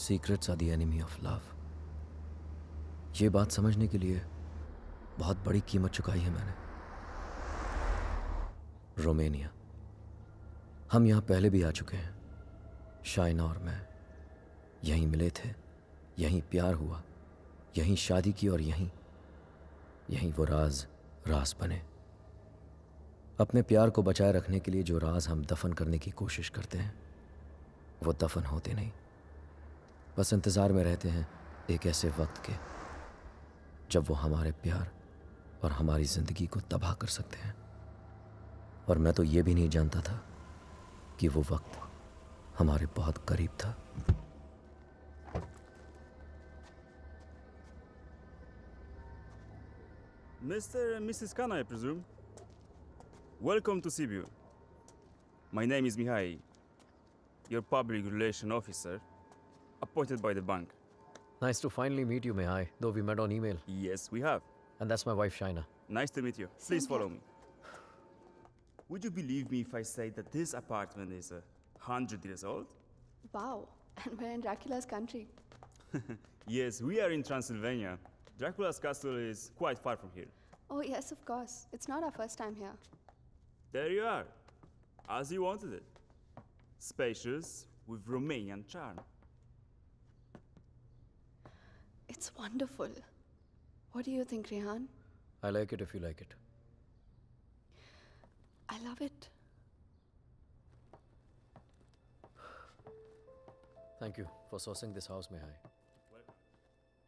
Secrets are the enemy of love. ये बात समझने के लिए बहुत बड़ी कीमत चुकाई है मैंने। रोमानिया, हम यहां पहले भी आ चुके हैं, शाइना और मैं। यहीं मिले थे, यहीं प्यार हुआ, यहीं शादी की और यहीं वो राज बने। अपने प्यार को बचाए रखने के लिए जो राज हम दफन करने की कोशिश करते हैं वो दफन होते नहीं, बस इंतज़ार में रहते हैं एक ऐसे वक्त के जब वो हमारे प्यार और हमारी ज़िंदगी को तबाह कर सकते हैं। और मैं तो ये भी नहीं जानता था कि वो वक्त हमारे बहुत करीब था। Mr. and Mrs. Khan, I presume. Welcome to Sibiu. My name is Mihai, your public relation officer, appointed by the bank. Nice to finally meet you, Mihai, though we met on email. Yes, we have. And that's my wife, Shaina. Nice to meet you. Please follow me. Would you believe me if I say that this apartment is 100 years old? Wow, and we're in Dracula's country. Yes, we are in Transylvania. Dracula's castle is quite far from here. Oh, yes, of course. It's not our first time here. There you are, as you wanted it. Spacious, with Romanian charm. It's wonderful. What do you think, Rehan? I like it if you like it. I love it. Thank you for sourcing this house, Mihai. Well,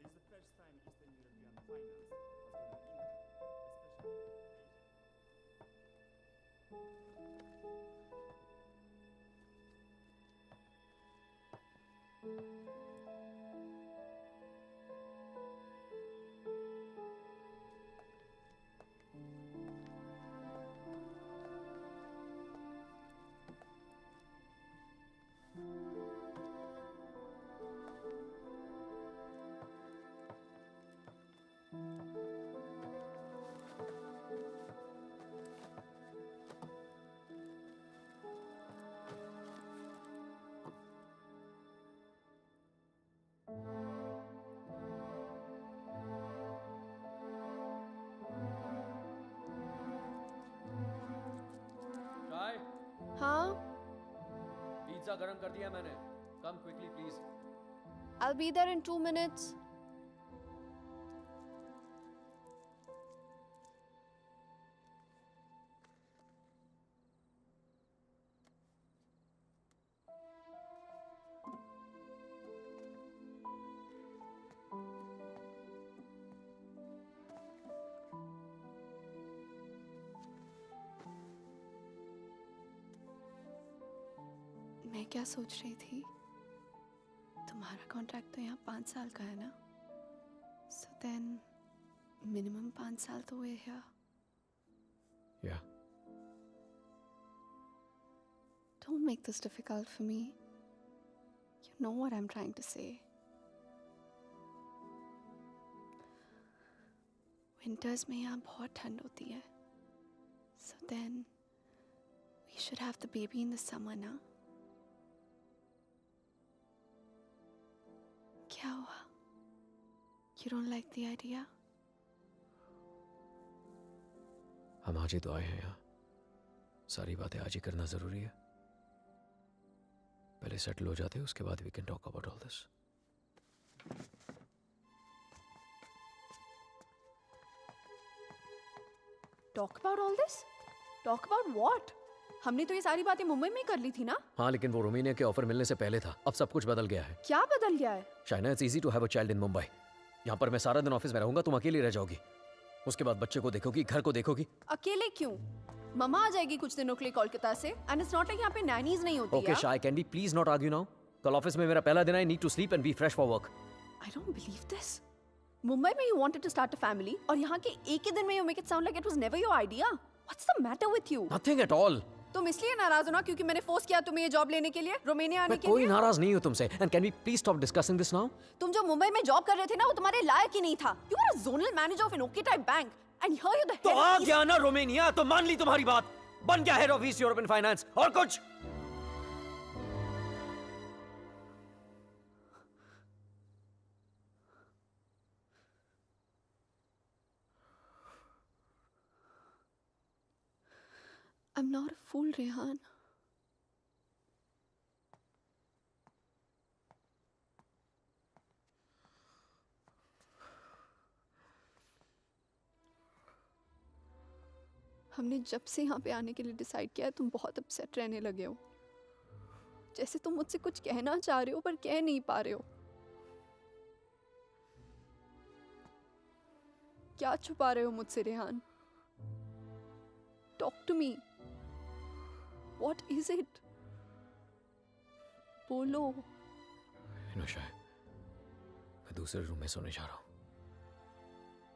it's the first time Eastern European finance has been an income, चाय, Huh? Pizza गरम कर दिया मैंने। Come quickly, please. I'll be there in 2 minutes. मैं क्या सोच रही थी, तुम्हारा कॉन्ट्रैक्ट तो यहाँ 5 साल का है ना, सो देन मिनिमम 5 साल तो हुए here. Yeah. Don't make this difficult for me. You know what I'm trying to say. Winters में यहाँ बहुत ठंड होती है, so then we should have the baby in the summer ना. क्या हुआ? You don't like the idea? हम आज ही तो आए हैं यहाँ, सारी बातें आज ही करना जरूरी है। पहले सेटल हो जाते हैं, उसके बाद we can talk about all this. Talk about all this? Talk about what? हमने तो ये सारी बातें मुंबई में ही कर ली थी ना? हाँ, लेकिन वो रोमानिया के ऑफर मिलने से पहले था। अब सब कुछ बदल गया है। क्या बदल गया है? Shaina, it's easy to have a child in Mumbai. यहाँ पर मैं सारा दिन ऑफिस में रहूंगा, तुम अकेली रह जाओगी। उसके बाद बच्चे को देखोगी, घर को देखोगी। अकेले क्यों? मम्मा आ जाएगी कुछ दिनों के लिए कोलकाता से, एंड इट्स नॉट लाइक यहाँ पे नैनीज नहीं होती। Okay Shay, can we please not argue now? कल ऑफिस में मेरा पहला दिन है, I need to sleep and be fresh for work. I don't believe this. Mumbai में you wanted to start a family, और यहाँ के एक ही दिन में you make it sound like it was never your idea. What's the matter with you? Nothing at all. तुम इसलिए नाराज हो ना क्योंकि मैंने फोर्स किया तुम्हें ये जॉब लेने के लिए, रोमानिया आने के लिए? कोई नाराज नहीं हूँ तुमसे, and can we please stop discussing this now? तुम जो मुंबई में जॉब कर रहे थे ना, वो तुम्हारे लायक ही नहीं था। You are a zonal manager of an okay type bank, and here you the तो आ गया ना रोमानिया, तो मान ली तुम्हारी बात, बन गया head of east European finance. और कुछ I'm not a fool, Rehan. हमने जब से यहाँ पे आने के लिए डिसाइड किया है तुम बहुत अपसेट रहने लगे हो, जैसे तुम मुझसे कुछ कहना चाह रहे हो पर कह नहीं पा रहे हो। क्या छुपा रहे हो मुझसे Rehan? Talk to me, what is it? बोलो। इनोशा, मैं दूसरे रूम में सोने जा रहा हूँ।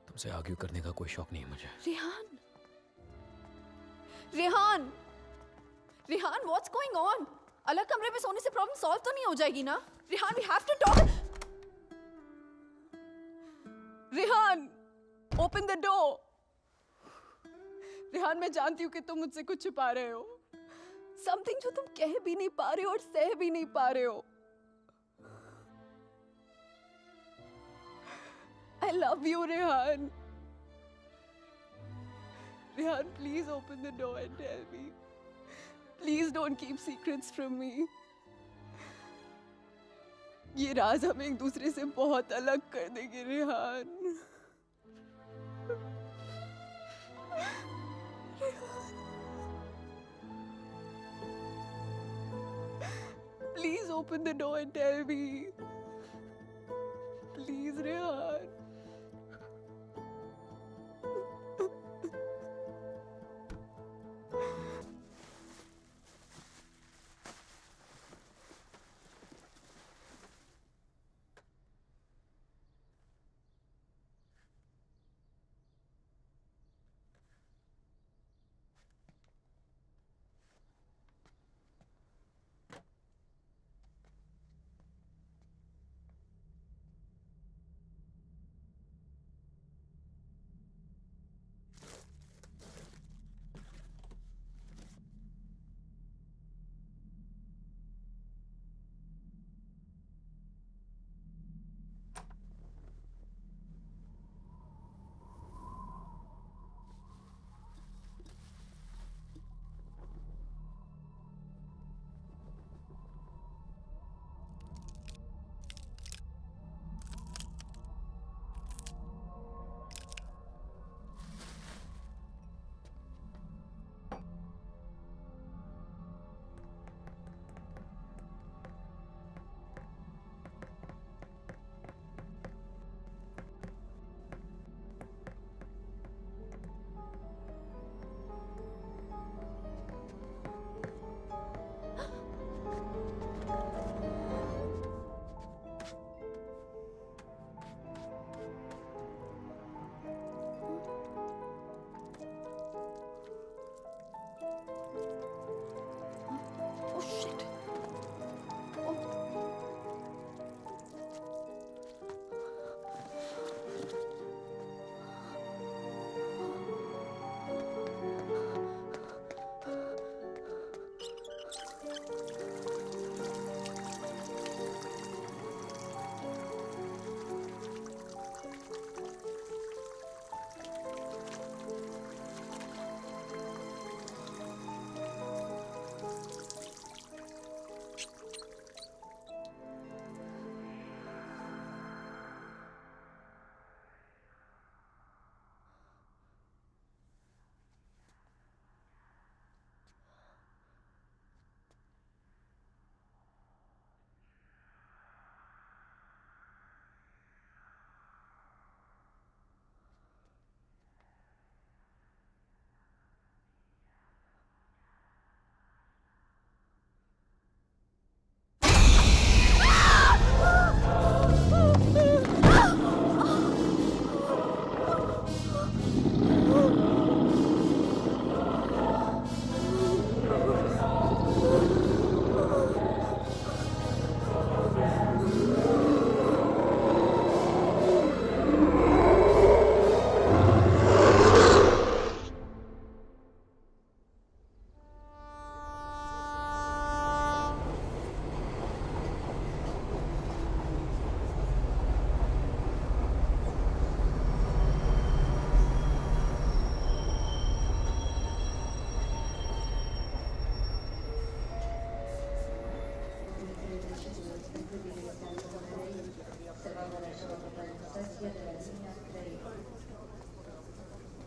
तुमसे आर्ग्यू करने का कोई शौक नहीं है मुझे। Rehan, Rehan, Rehan, what's going on? अलग कमरे में सोने से प्रॉब्लम सॉल्व तो नहीं हो जाएगी ना? Rehan, we have to talk. Rehan, open the door. Rehan, मैं जानती हूँ कि तुम मुझसे कुछ छुपा रहे हो, समथिंग जो तुम कह भी नहीं पा रहे हो और सह भी नहीं पा रहे हो। I love you, Rehan. Rehan, please open the door and tell me. Please don't keep secrets from me. ये राज हमें एक दूसरे से बहुत अलग कर देंगे, Rehan. Please open the door and tell me. Please, Rehan.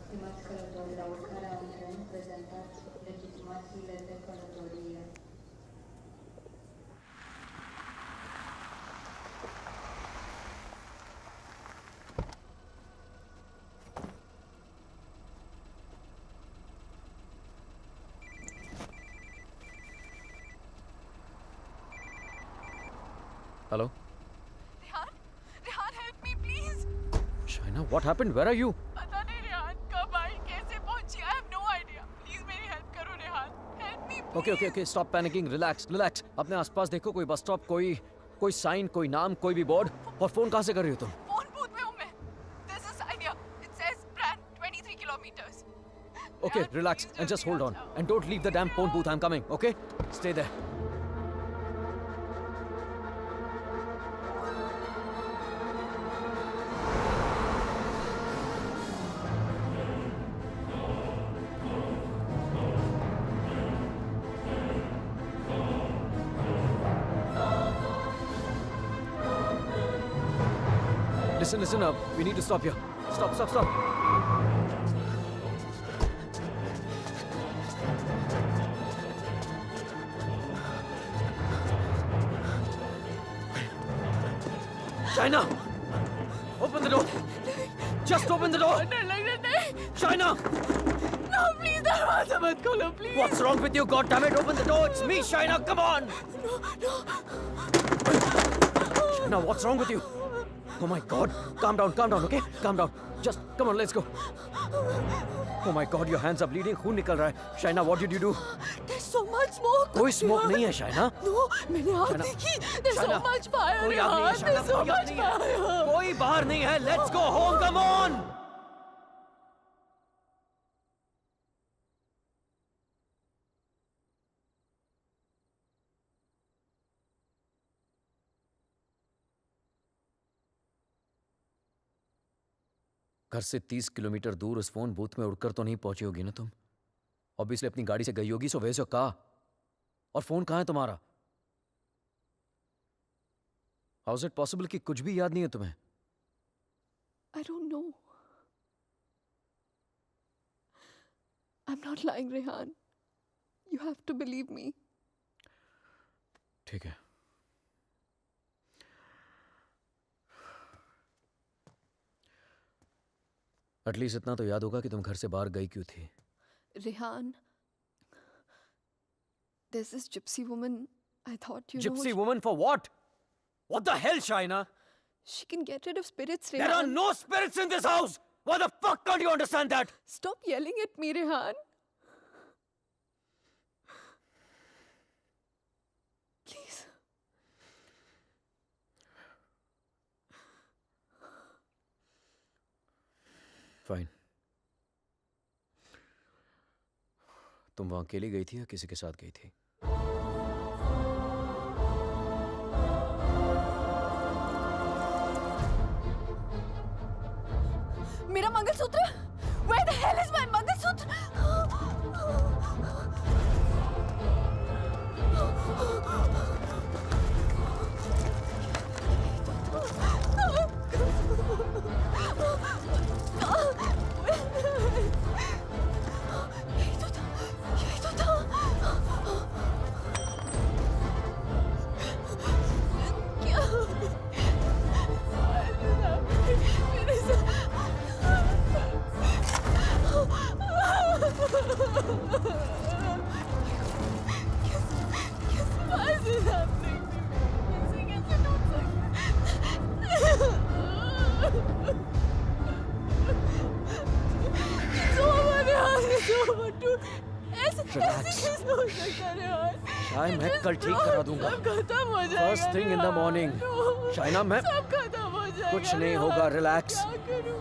Stimați călători, la urcarea în tren, prezentați legitimațiile de călătorie. Hello? Rehan? Rehan, help me, please. Shaina, what happened? Where are you? पता नहीं रेहान कब आई कैसे पहुंची I have no idea. Please मेरी help करो Rehan. Help me, please. Okay, stop panicking. Relax. अपने आसपास देखो, कोई बस स्टॉप, कोई साइन, कोई नाम, कोई भी बोर्ड. और फोन कहाँ से कर रही हो तुम? फोन बूथ में हूँ मैं. There's a sign here. It says Brand 23 kilometers. Okay, Rehan, relax please and just जल्दी hold आ on. जाओ. And don't leave the damn phone booth. I'm coming, okay? Stay there. Listen up. We need to stop here. Stop. Shaina! Open the door! Just open the door! डर लग रहा नहीं. Shaina! No, please दरवाजा मत खोलो, please. What's wrong with you? God damn it! Open the door! It's me, Shaina! Come on! No. Shaina, what's wrong with you? Oh my God! Calm down, okay? Calm down. Just come on, let's go. Oh my God, your hands are bleeding. खून निकल रहा है. Shaina, what did you do? There's so much smoke. कोई smoke नहीं है, Shaina. No, मैंने आग Shaina, देखी. There's so Shaina, much fire. कोई आग नहीं है, Rehan. Shaina. There's so कोई आग much नहीं है. fire. कोई बाहर नहीं है. Let's go home. Come on. घर से 30 किलोमीटर दूर उस फोन बूथ में उड़कर तो नहीं पहुंची होगी ना तुम? ऑब्वियसली अपनी गाड़ी से गई होगी, सो वैसे कहा. और फोन कहाँ है तुम्हारा? हाउ इज इट पॉसिबल कि कुछ भी याद नहीं है तुम्हें? I don't know. I'm not lying, Rehan. You have to believe me. ठीक है. एटलीस्ट इतना तो याद होगा कि तुम घर से बाहर गई क्यों थी. Rehan, there's this gypsy woman. I thought you know. Gypsy woman for what? What the hell, Shaina? She can get rid of spirits, There are Rehan. no spirits in this house! Why the fuck can't you understand that? Stop yelling at me, Rehan. Please. Fine. तुम वहां अकेली गई थी या किसी के साथ गई थी? मेरा mangalsutra? Where the hell is my mangalsutra? यही तो था. क्या? मेरे Why is this happening to me? कैसे टूट सकता? It's over, Rehan. It's over, dude. ऐसे कैसे हो सकता है, Rehan? शायद मैं कल ठीक करा दूंगा. सब खत्म हो जाएगा. First thing in the morning. No. Shaina, मैं सब खत्म हो जाएगा. कुछ नहीं होगा. Rehan. Relax. क्या करूं?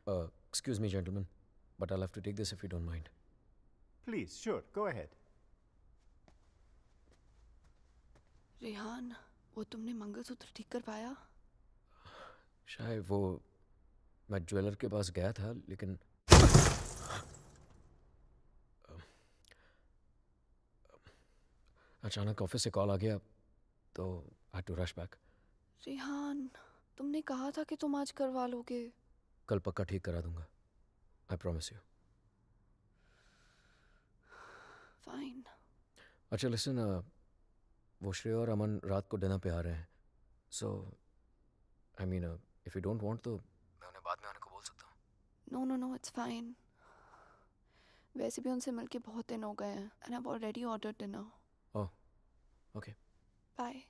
Excuse me, gentlemen, but I'll have to take this if you don't mind. Please, sure, go ahead. Rehan, वो तुमने मंगलसूत्र ठीक कर पाया? शायद वो मैं ज्वेलर के पास गया था, लेकिन अचानक ऑफिस से कॉल आ गया तो I had to rush back. Rehan, तुमने कहा था कि तुम आज करवा लोगे. कल पक्का ठीक करा दूंगा. I promise you. फाइन. अच्छा लिसन, वो श्रेय और अमन रात को डिनर पे आ रहे हैं. So I mean if you don't want तो मैं उन्हें बाद में आने को बोल सकता हूँ. No no no, it's fine. वैसे भी उनसे मिलके बहुत दिन हो गए हैं and I have already ordered dinner. Oh okay. Bye.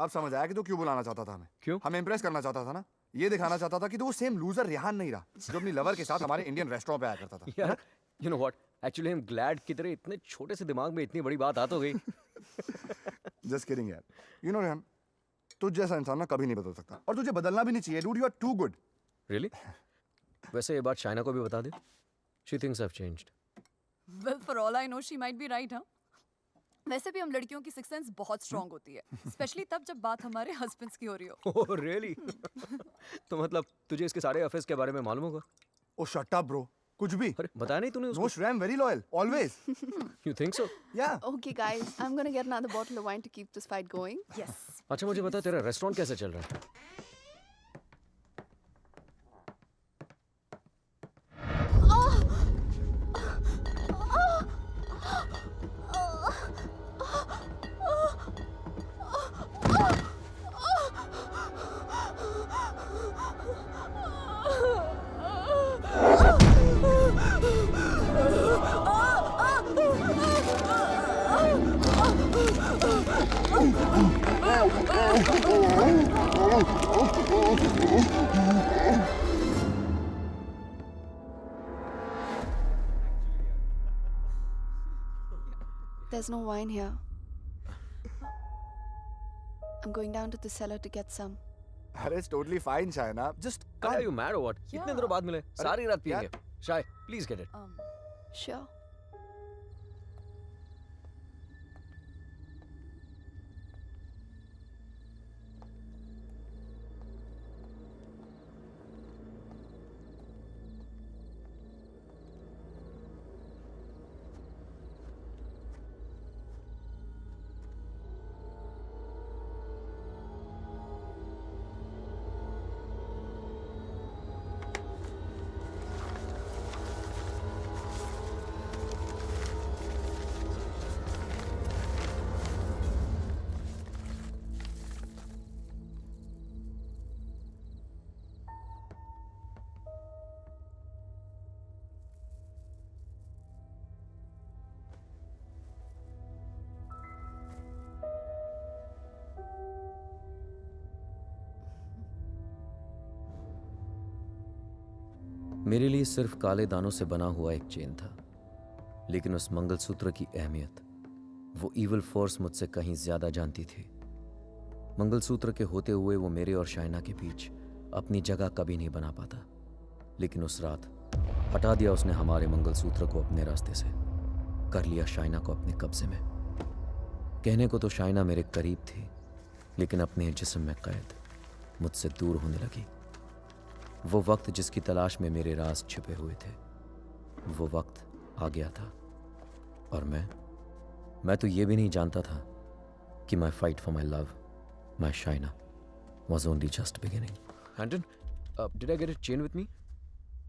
अब समझ आया कि तू क्यों बुलाना चाहता था हमें. क्यों? हमें इंप्रेस करना चाहता था ना. ये दिखाना चाहता था कि तू वो सेम लूजर रेहान नहीं रहा जो अपनी लवर के साथ हमारे इंडियन रेस्टोरेंट पे आया करता था. यार you know what, actually I am glad कि तेरे इतने छोटे से दिमाग में इतनी बड़ी बात आ तो गई. जस्ट किडिंग यार. यू नो रेहान, तुझ जैसा इंसान ना कभी नहीं बदल सकता और तुझे बदलना भी नहीं चाहिए. Dude, you are too good. Really? वैसे ये बात शाइना को भी बता दे. She thinks I have changed. Well, for all I know, she might be right, huh? वैसे भी हम लड़कियों की सिक्स सेंस बहुत स्ट्रांग होती है, स्पेशली तब जब बात हमारे हस्बैंड्स की हो रही हो. Oh really? तो मतलब तुझे इसके सारे अफेयर्स के बारे में मालूम होगा? ओ शट अप ब्रो. कुछ भी. अरे बताया नहीं तूने उसको? नो श्रेय, very loyal always. You think so? या. Okay guys, I'm gonna get another bottle of wine to keep this fight going. Yes. अच्छा मुझे बता, तेरा रेस्टोरेंट कैसे चल रहा है? There's no wine here. I'm going down to the cellar to get some. अरे it's totally fine Shaina. Just Are you mad or what? Yeah. इतने दिनों बाद मिले, सारी रात यार. पिएंगे. शाय, प्लीज गेट इट. Sure. मेरे लिए सिर्फ काले दानों से बना हुआ एक चेन था, लेकिन उस मंगलसूत्र की अहमियत वो इविल फोर्स मुझसे कहीं ज्यादा जानती थी. मंगलसूत्र के होते हुए वो मेरे और शाइना के बीच अपनी जगह कभी नहीं बना पाता, लेकिन उस रात हटा दिया उसने हमारे मंगलसूत्र को अपने रास्ते से, कर लिया शाइना को अपने कब्जे में. कहने को तो शाइना मेरे करीब थी, लेकिन अपने जिस्म में कैद मुझसे दूर होने लगी. वो वक्त जिसकी तलाश में मेरे राज छिपे हुए थे, वो वक्त आ गया था. और मैं तो ये भी नहीं जानता था कि माई fight for my love, my Shaina, was only just beginning. Anton, did I get a chain with me?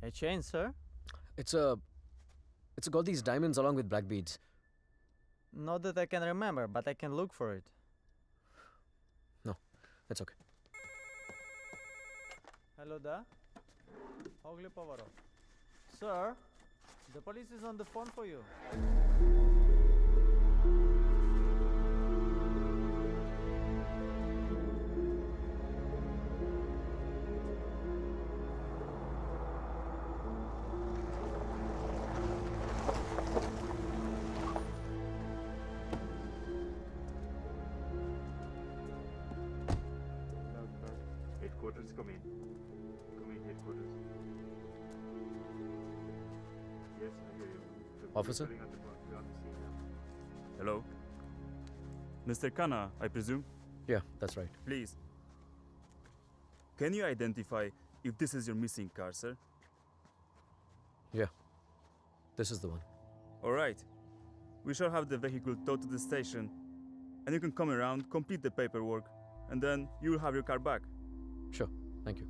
A chain, sir? It's got these diamonds along with black beads. Not that I can remember, but I can look for it. No, it's okay. Hello there. Ogli Povaro. Sir, the police is on the phone for you. headquarters. Come in. Come in, headquarters. Yes, I hear you. Officer? Hello? Mr. Khanna, I presume? Yeah, that's right. Please. Can you identify if this is your missing car, sir? Yeah, this is the one. All right. We shall have the vehicle towed to the station, and you can come around, complete the paperwork, and then you will have your car back. Sure, thank you.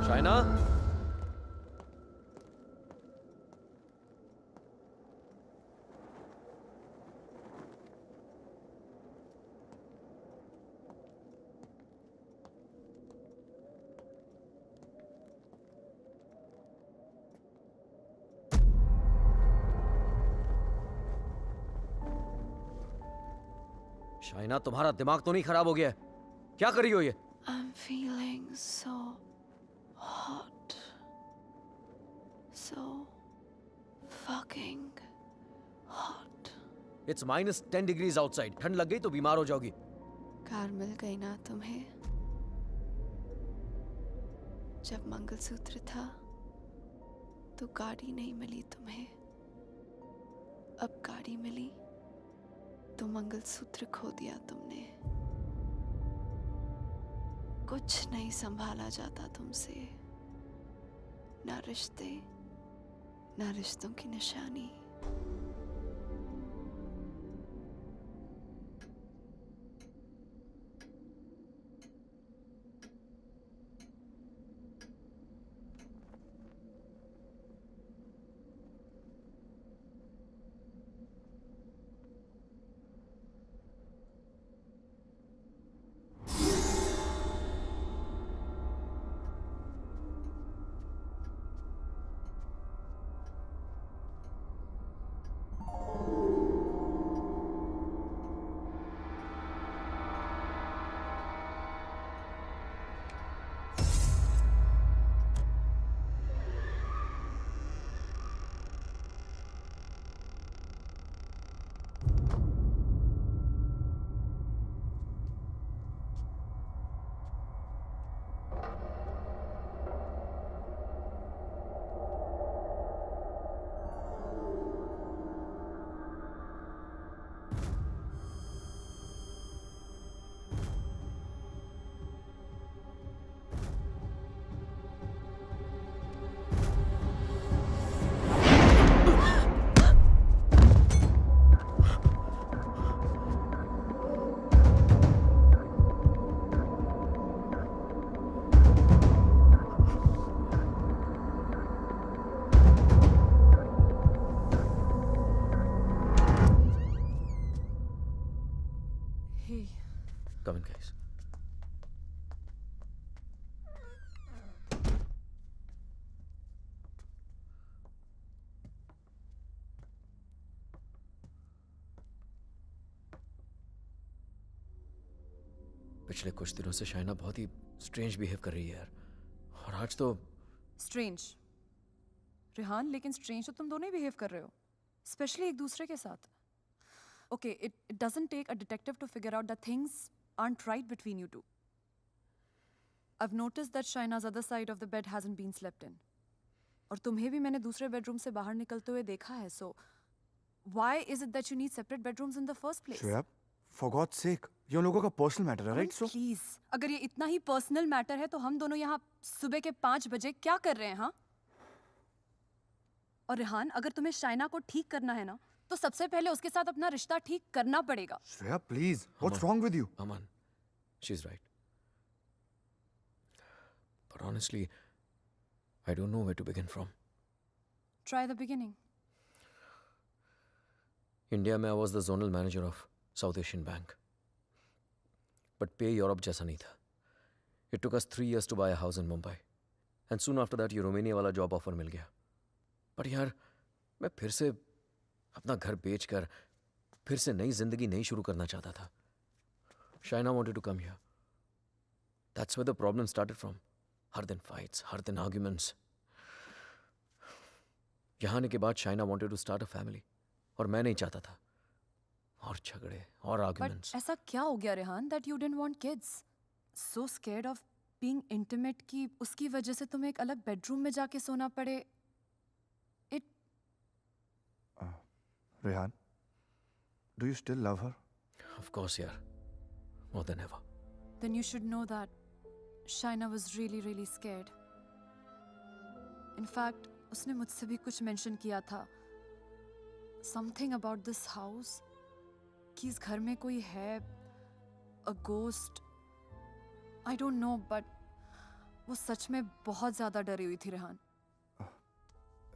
Shaina? Shaina, तुम्हारा दिमाग तो नहीं खराब हो गया है? क्या कर रही हो ये? I'm feeling so hot. So fucking hot. It's -10 degrees outside. ठंड लग गई तो बीमार हो जाओगी. कार मिल गई ना तुम्हें? जब मंगलसूत्र था तो गाड़ी नहीं मिली तुम्हें. अब गाड़ी मिली तो मंगलसूत्र खो दिया तुमने. कुछ नहीं संभाला जाता तुमसे. ना रिश्ते, ना रिश्तों की निशानी. Come in, guys. पिछले कुछ दिनों से शाइना बहुत ही स्ट्रेंज बिहेव कर रही है यार. और आज तो स्ट्रेंज रेहान, लेकिन स्ट्रेंज तो तुम दोनों ही बिहेव कर रहे हो, स्पेशली एक दूसरे के साथ. Okay, it doesn't take a detective to figure out that things aren't right between you two. I've noticed that Shaina's other side of the bed hasn't been slept in. और तुम्हें भी मैंने दूसरे बेडरूम से बाहर निकलते हुए देखा है. So why is it that you need separate bedrooms in the first place? Shreya, for God's sake, ये उन लोगों का पर्सनल मैटर है, राइट? सो प्लीज, अगर ये इतना ही पर्सनल मैटर है तो हम दोनों यहाँ सुबह के 5 बजे क्या कर रहे हैं? हाँ. और रेहान, अगर तुम्हें शाइना को ठीक करना है ना, तो सबसे पहले उसके साथ अपना रिश्ता ठीक करना पड़ेगा. Shreya, please, what's wrong with you? Aman, she's right. But honestly, I don't know where to begin from. Try the beginning. India में I was the zonal manager of South Asian Bank. But pay Europe जैसा नहीं था. It took us 3 years to buy a house in Mumbai. And soon after that, ये Romania वाला job offer मिल गया. पर यार, मैं फिर से अपना घर बेचकर फिर से नई जिंदगी नहीं शुरू करना चाहता था. Shaina wanted to come here. That's where the problem started from. हर दिन fights, हर दिन arguments. यहाँ आने के बाद Shaina wanted to start a family. और मैं नहीं चाहता था. और झगड़े और But arguments. ऐसा क्या हो गया Rehan that you didn't want kids? So scared of being intimate कि उसकी वजह से तुम्हें एक अलग bedroom में जाके सोना पड़े. It Rehan, do you still love her? Of course, यार. More than ever. then you should know that Shaina was really really scared. In fact, उसने मुझसे भी कुछ mention किया था. Something about this house. कि इस घर में कोई है. A ghost. I don't know, but वो सच में बहुत ज़्यादा डरी हुई थी Rehan.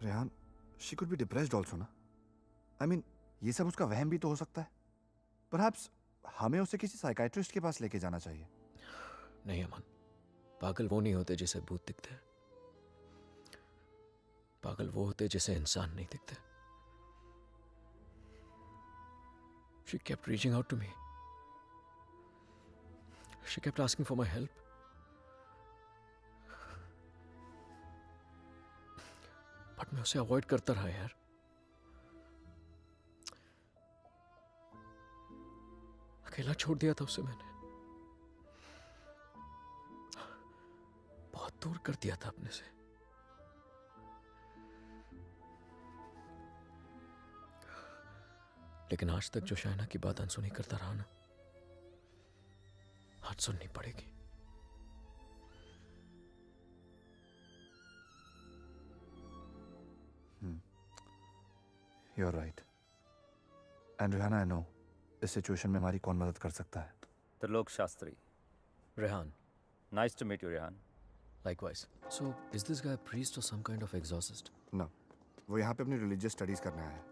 Rehan, she could be depressed also ना. I mean, ये सब उसका वहम भी तो हो सकता है. Perhaps हमें उसे किसी साइकाइट्रिस्ट के पास लेके जाना चाहिए. नहीं अमन, पागल वो नहीं होते जिसे भूत दिखते हैं. पागल वो होते जिसे इंसान नहीं दिखते. She kept reaching out to me. She kept asking for my help. But मैं उसे अवॉइड करता रहा यार. अकेला छोड़ दिया था उसे मैंने. बहुत दूर कर दिया था अपने से. लेकिन आज तक जो शाइना की बात अनसुनी करता रहा ना, आज सुननी पड़ेगी. You're right. And Rihanna, I know इस सिचुएशन में हमारी कौन मदद कर सकता है. Trilok Shastri. Rehan. Nice to meet you, Rehan. Likewise. So, is this guy a priest or some kind of exorcist? No, वो यहाँ पे अपनी religious studies करने आया है.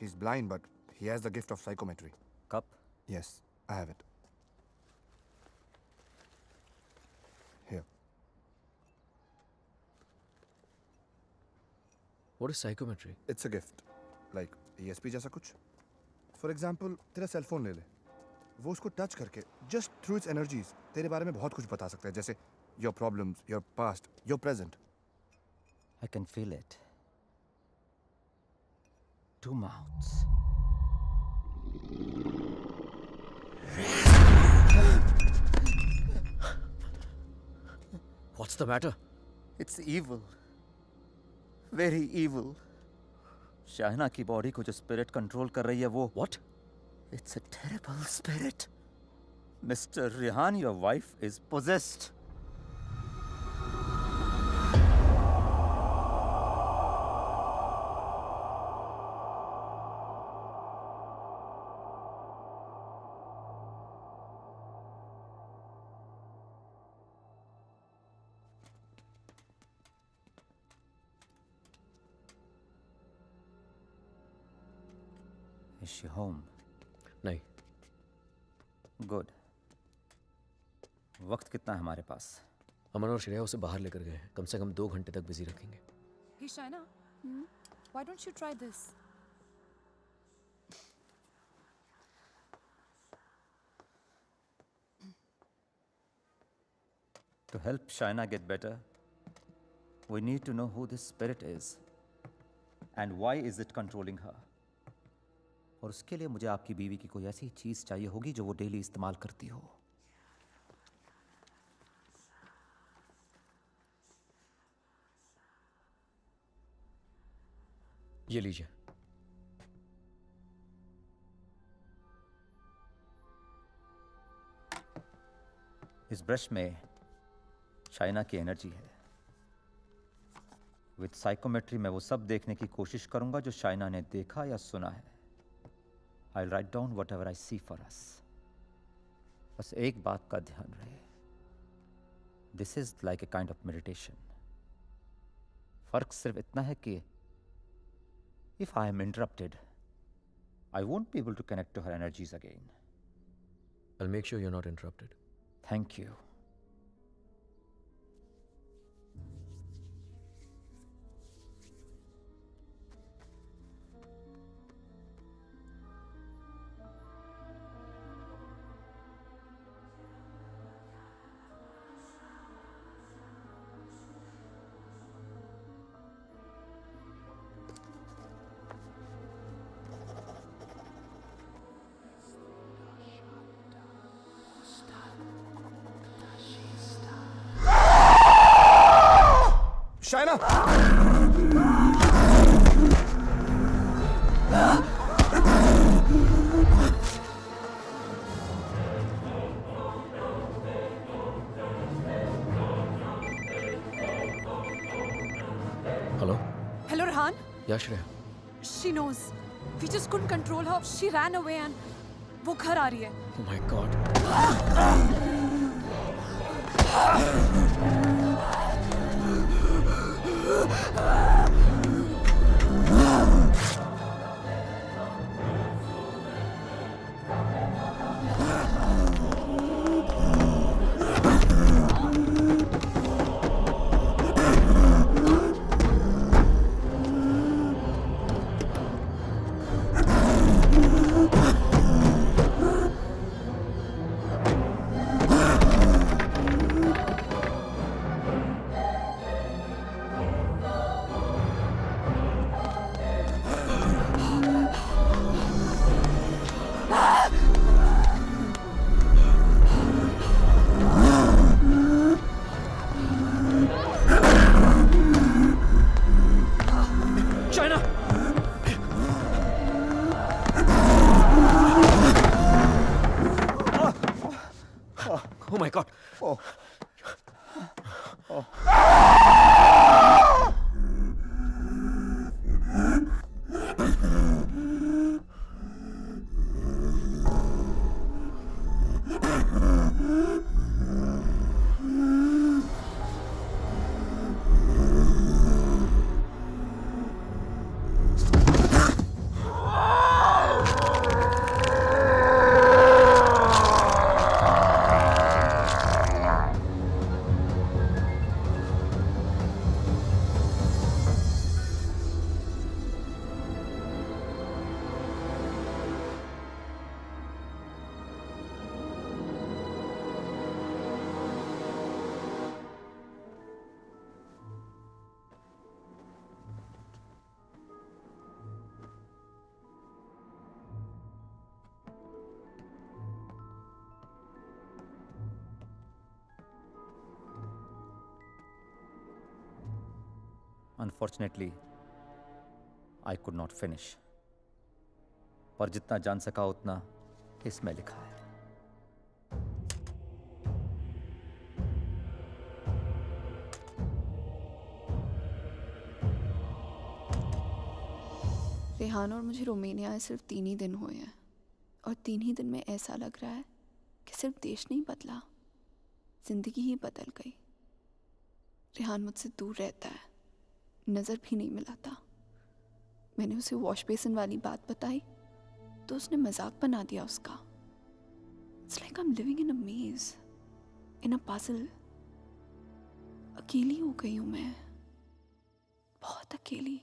He's blind, but he has the gift of psychometry. Cup? Yes, I have it. Here. What is psychometry? It's a gift. Like ESP जैसा कुछ. For example, तेरा सेल फोन ले ले. वो उसको टच करके just through its energies तेरे बारे में बहुत कुछ बता सकता है. जैसे your problems, your past, your present. I can feel it. Two mouths. What's the matter? It's evil. Very evil. शाहना की बॉडी को जो स्पिरिट कंट्रोल कर रही है वो What? It's a terrible spirit. Mr. Rehan, your wife is possessed. Is she home? नहीं. Good. वक्त कितना है हमारे पास? अमन और श्रेया उसे बाहर लेकर गए हैं. कम से कम 2 घंटे तक बिजी रखेंगे. Hey Shaina, why don't you try this? To help Shaina get better, we need to know who this spirit is and why is it controlling her. और उसके लिए मुझे आपकी बीवी की कोई ऐसी चीज चाहिए होगी जो वो डेली इस्तेमाल करती हो. ये लीजिए. इस ब्रश में शाइना की एनर्जी है. विद साइकोमेट्री मैं वो सब देखने की कोशिश करूंगा जो शाइना ने देखा या सुना है. I'll write down whatever I see for us. बस एक बात का ध्यान रहे. This is like a kind of meditation. फर्क सिर्फ इतना है कि if I am interrupted, I won't be able to connect to her energies again. I'll make sure you're not interrupted. Thank you. China. Hello. Hello, Rehan. या Shreya? She knows. We just couldn't control her. She ran away and वो घर आ रही है. Oh my God. China! Oh my God. Oh. Unfortunately, I could not finish. पर जितना जान सका उतना इसमें लिखा है. रेहान और मुझे रोमानिया आए सिर्फ 3 ही दिन हुए हैं और 3 ही दिन में ऐसा लग रहा है कि सिर्फ देश नहीं बदला, जिंदगी ही बदल गई। रेहान मुझसे दूर रहता है, नज़र भी नहीं मिलाता। मैंने उसे वॉश बेसिन वाली बात बताई तो उसने मजाक बना दिया उसका। It's like I am living in a maze, in a puzzle. अकेली हो गई हूँ मैं, बहुत अकेली।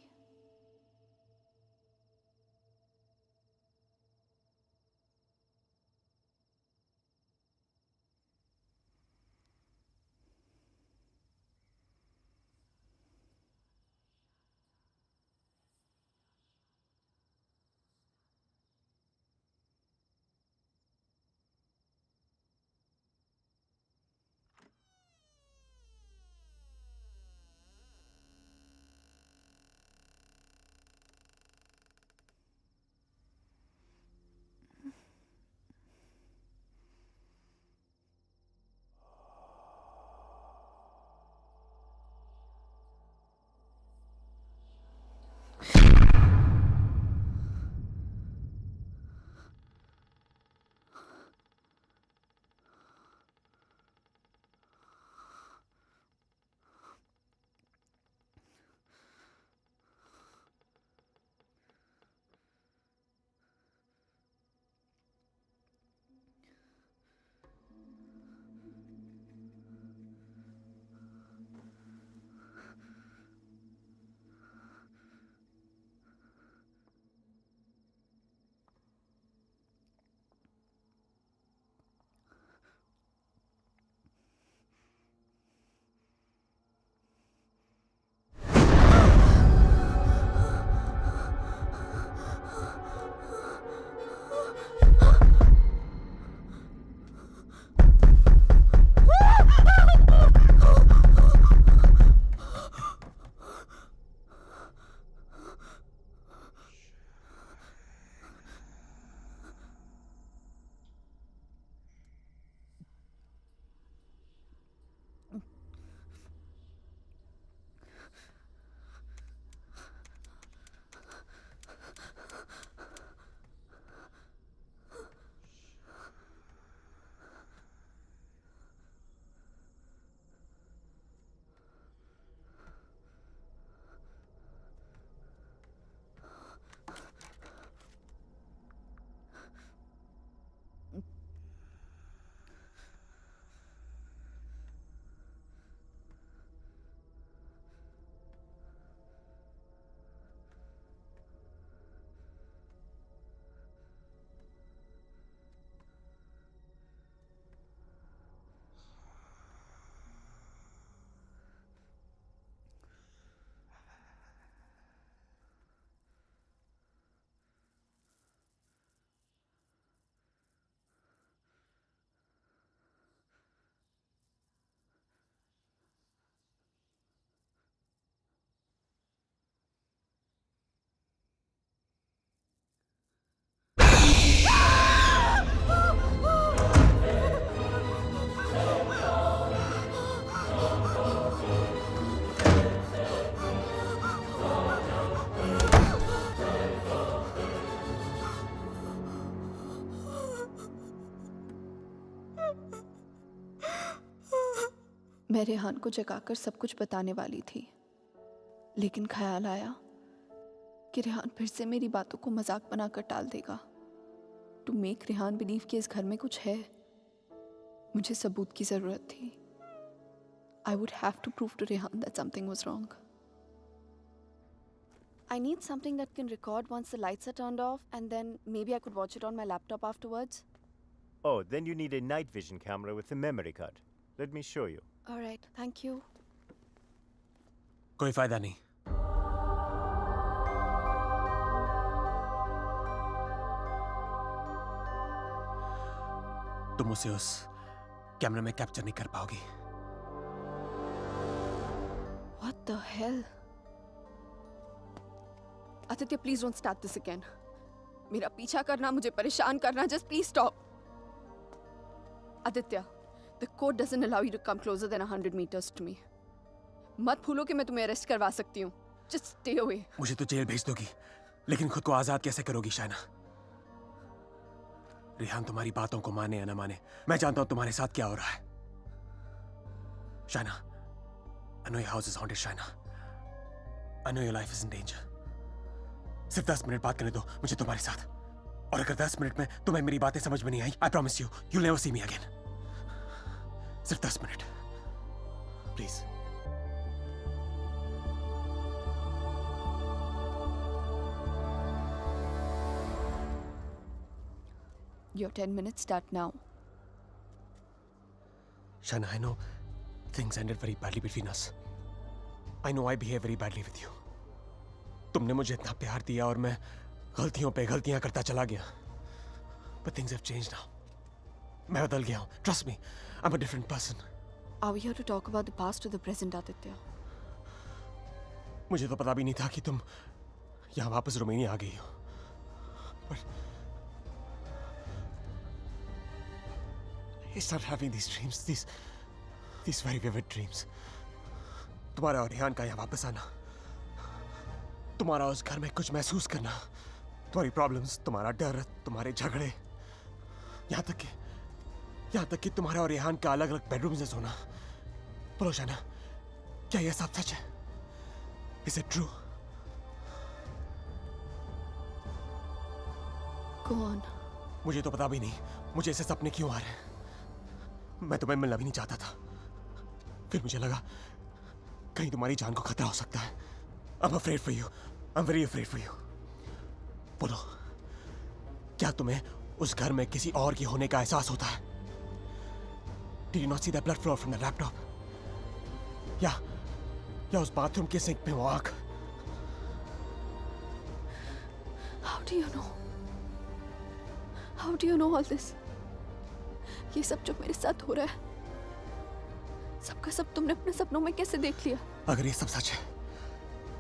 मैं रेहान को जगाकर सब कुछ बताने वाली थी, लेकिन ख्याल आया कि रेहान फिर से मेरी बातों को मजाक बनाकर टाल देगा। टू मेक रेहान बिलीव कि इस घर में कुछ है, मुझे सबूत की जरूरत थी। I would have to prove to Rehan that something was wrong. I need something that can record once the lights are turned off, and then maybe I could watch it on my laptop afterwards. Oh, then you need a night vision camera with a memory card. Let me show you. All right, thank you. कोई फायदा नहीं। तुम उसे उस कैमरे में capture नहीं कर पाओगी। What the hell? Aditya, please don't start this again. मेरा पीछा करना, मुझे परेशान करना, just please stop. Aditya, the code doesn't allow you to come closer than 100 meters to me. मत भूलो कि मैं तुम्हें अरेस्ट करवा सकती हूँ. Just stay away. मुझे तो जेल भेज दोगी, लेकिन खुद को आजाद कैसे करोगी शाइना? रेहान तुम्हारी बातों को माने या न माने, मैं जानता हूं तुम्हारे साथ क्या हो रहा है। Shaina, I know your house is haunted, Shaina. I know your life is in danger. सिर्फ 10 मिनट बात करने दो मुझे तुम्हारे साथ, और अगर 10 मिनट में तुम्हें मेरी बातें समझ में नहीं आई, I promise you, you'll never see me again. सिर्फ 10 minute, please. Your 10 minutes start now. Shaina, I know things ended very badly between us. I know I behaved very badly with you. तुमने मुझे इतना प्यार दिया और मैं गलतियों पे गलतियां करता चला गया। But things have changed now. मैं बदल गया हूँ. Trust me, I'm a different person. Are we here to talk about the past or the present, Aditya? मुझे तो पता भी नहीं था कि तुम यहाँ वापस रोमानिया आ गई हो। But I started having these dreams, these very vivid dreams. तुम्हारा और रेहान का यहाँ वापस आना, तुम्हारा उस घर में कुछ महसूस करना, तुम्हारी प्रॉब्लम्स, तुम्हारा डर, तुम्हारे झगड़े, यहाँ तक कि तुम्हारा और रेहान का अलग अलग बेडरूम में सोना। बोलो शाइना, क्या यह सब सच है? Is it true? Go on. मुझे तो पता भी नहीं मुझे ऐसे सपने क्यों आ रहे हैं। मैं तुम्हें मिलना भी नहीं चाहता था, फिर मुझे लगा कहीं तुम्हारी जान को खतरा हो सकता है। I'm afraid for you. I'm very afraid for you. बोलो, क्या तुम्हें उस घर में किसी और की होने का एहसास होता है? Did you not see that blood flow from the laptop? या उस बाथरूम के सिंक में वो आग? How do you know? How do you know all this? ये सब जो मेरे साथ हो रहा है, सबका सब तुमने अपने सपनों में कैसे देख लिया? अगर ये सब सच है,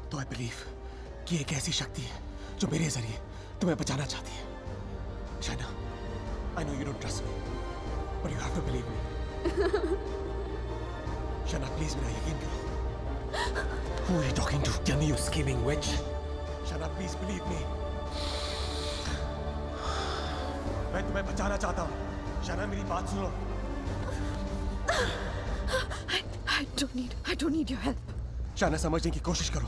तो I believe कि एक ऐसी शक्ति है जो मेरे जरिए तुम्हें बचाना चाहती है। Shaina, I know you don't trust me, but you have to believe me. Shaina, please मेरा यकीन करो। Who are you talking to? Tell me, you scheming witch. Shaina, please believe me. मैं तुम्हें बचाना चाहता हूँ। शाइना, मेरी बात सुनो। I don't need your help. Shaina, समझने की कोशिश करो।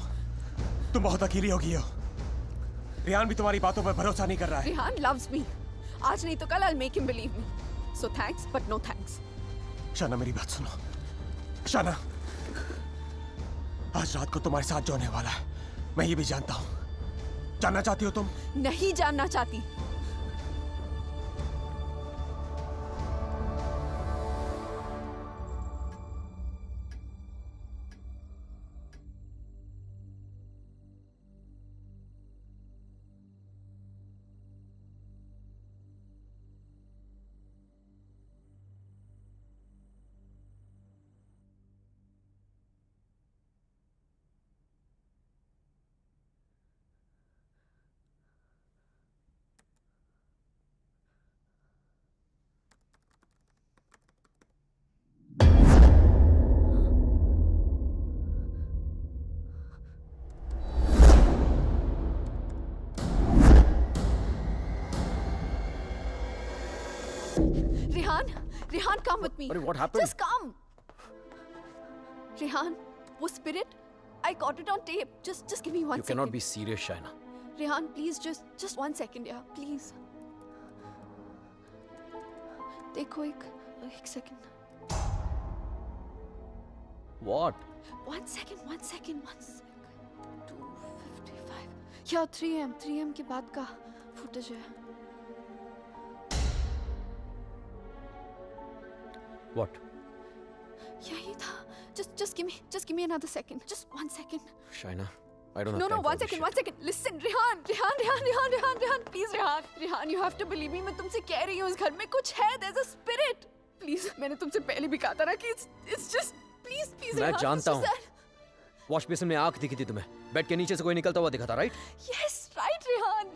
तुम बहुत अकेली हो गई हो। रेहान भी तुम्हारी बातों पर भरोसा नहीं कर रहा है। Rehan loves me. आज नहीं तो कल I'll make him believe me. So thanks, but no thanks. Shaina, मेरी बात सुनो। शाइना, आज रात को तुम्हारे साथ जो होने वाला है, मैं ये भी जानता हूँ। जानना चाहती हो तुम? नहीं जानना चाहती। Rehan, come with me. What happened? Just come. Rehan, वो spirit, I got it on tape. Just give me one You second. cannot be serious, Shaina. Rehan, please, just 1 second, yeah, please. देखो एक second. What? 1 second. 2:55. Yeah, 3 am के बाद का footage है. What? यही था. Just give me another second. Just 1 second. Shaina, I don't have No, time for 1 this second, shit. 1 second. Listen, Rehan, please, Rehan, you have to believe me. मैं तुमसे कह रही हूँ, इस घर में कुछ है. There's a spirit. Please, मैंने तुमसे पहले भी कहा था ना कि it's just, please, मैं Rehan, जानता it's हूँ. just that. वॉश बेसिन में आंख दिखी थी तुम्हें. बेड के नीचे से कोई निकलता हुआ दिखा था, right? Yes, right,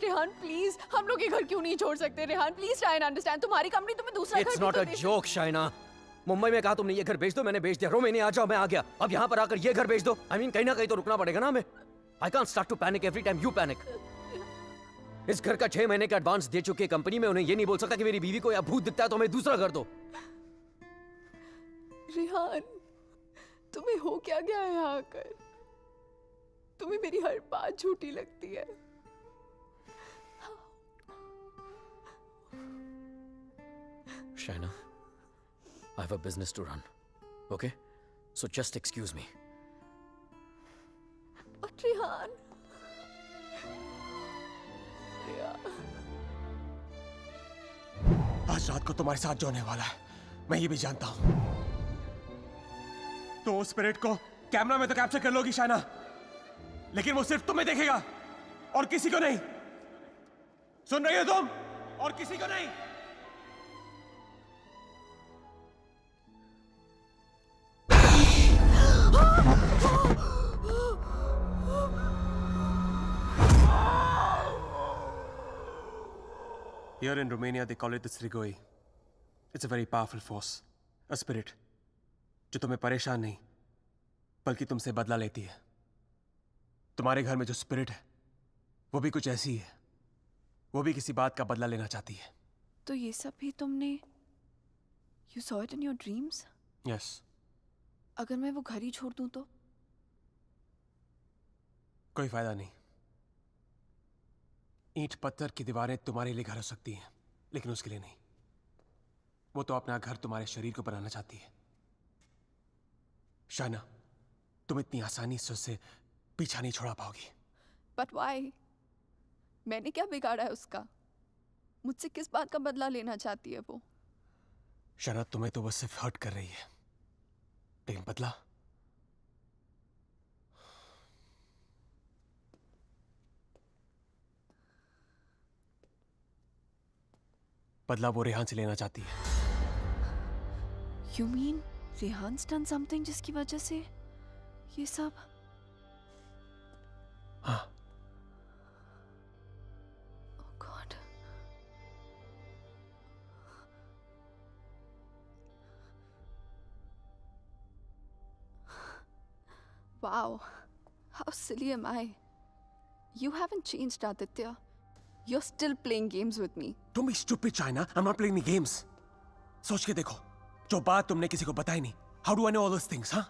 Rehan, please. हम लोग ये घर क्यों नहीं छोड़ सकते, Rehan? Please try and understand. तुम्हारी कंपनी तुम्हें दूसरा घर It's भी not तो a they- joke, Shaina. Mumbai में कहा तुमने ये घर बेच दो, मैंने बेच दिया. रोमेनिया आ जाओ, मैं आ गया. अब यहाँ पर आकर ये घर बेच दो. I mean, कहीं ना कहीं तो रुकना पड़ेगा ना हमें. I can't start to panic every time you panic. इस घर का 6 महीने का एडवांस दे चुकी है कंपनी में. उन्हें ये नहीं बोल सकता कि मेरी बीवी को या भूत दिखता है तो हमें दूसरा घर दो. रेहान, तुम्हें हो क्या गया है यहाँ आकर? तुम्हें मेरी हर बात झूठी लगती है. Shaina, I have a business to run. Okay? So just excuse me. और रेहान, आज रात को तुम्हारे साथ जो होने वाला है, मैं ये भी जानता हूं. तो उस स्पिरिट को कैमरा में तो कैप्चर कर लोगी शाइना, लेकिन वो सिर्फ तुम्हें देखेगा और किसी को नहीं. सुन रही हो तुम? और किसी को नहीं. Here in Romania, they call it the Strigoi. It's a very powerful force, a spirit, जो तुम्हें परेशान नहीं, बल्कि तुमसे बदला लेती है. तुम्हारे घर में जो स्पिरिट है, वो भी कुछ ऐसी है. वो भी किसी बात का बदला लेना चाहती है. तो ये सब भी तुमने You saw it in your dreams? Yes. अगर मैं वो घर ही छोड़ दूं तो? कोई फायदा नहीं. ईंट पत्थर की दीवारें तुम्हारे लिए घर हो सकती हैं, लेकिन उसके लिए नहीं. वो तो अपना घर तुम्हारे शरीर को बनाना चाहती है. शाइना, तुम इतनी आसानी से उससे पीछा नहीं छोड़ा पाओगी. But why? मैंने क्या बिगाड़ा है उसका? मुझसे किस बात का बदला लेना चाहती है वो? शाइना, तुम्हें तो बस सिर्फ हर्ट कर रही है, लेकिन बदला? बदला वो रेहान से लेना चाहती है. You mean Rehan's done something जिसकी वजह से ये सब? हाँ. Oh God. Wow. How silly am I? You haven't changed, Aditya. You're still playing games with me. Don't be stupid, China. I'm not playing any games. सोच के देखो, जो बात तुमने किसी को बताई नहीं. How do I know all those things, हाँ?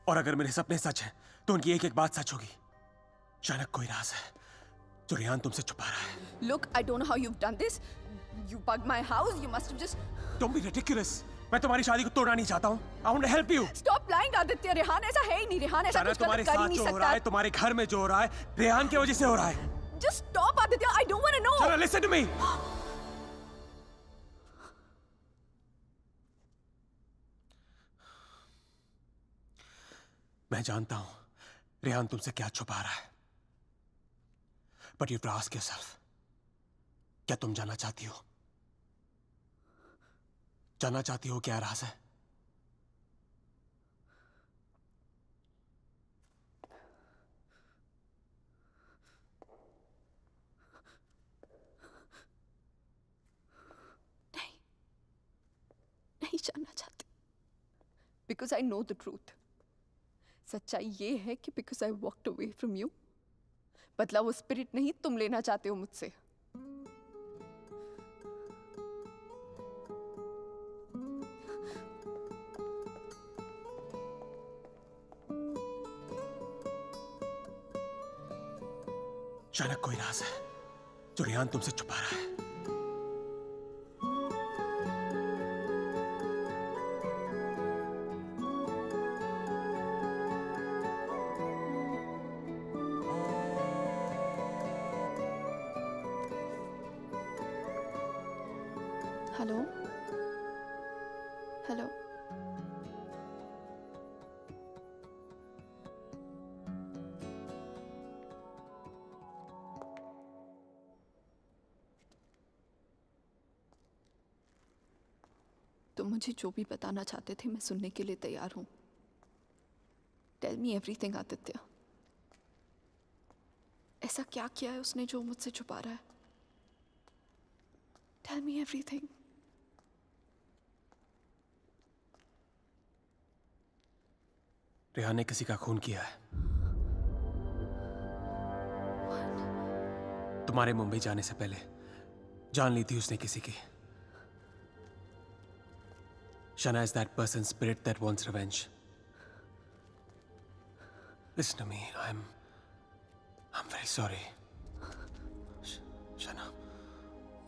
और अगर मेरे सपने सच हैं, तो उनकी एक-एक बात सच होगी. चाइना, कोई राज है जो रेहान तुमसे छुपा रहा है. Look, I don't know how you've done this. You bugged my house. You must have just... Don't be ridiculous. मैं तुम्हारी शादी को तोड़ना नहीं चाहता हूँ. I want to help you. Stop lying, Aditya. Rehan ऐसा है ही नहीं. रेहान ऐसा चाइना, कुछ तुम्हारे गलत कर ही साथ नहीं जो हो रहा है, सकता. तुम्हारे घर में जो हो रहा है, रेहान की वजह से हो रहा है. Just stop, Aditya. I don't want to know. Chana, listen to me. मैं जानता हूं रेहान तुमसे क्या छुपा रहा है. But you have to ask yourself, क्या तुम जानना चाहती हो? जानना चाहती हो क्या राज है? नहीं जानना चाहती. Because I know the truth. सच्चाई ये है कि because I walked away from you, बदला वो स्पिरिट नहीं तुम लेना चाहते हो मुझसे. शायद कोई राज है जो रेहान तुमसे छुपा रहा है। Hello hello. तुम मुझे जो भी बताना चाहते थे मैं सुनने के लिए तैयार हूं। Tell me everything Aditya. ऐसा क्या किया है उसने जो मुझसे छुपा रहा है? Tell me everything. रेहान ने किसी का खून किया है। तुम्हारे मुंबई जाने से पहले जान ली थी उसने किसी की। Shana is that person's spirit that wants revenge. Listen to me. I'm very sorry. Shana.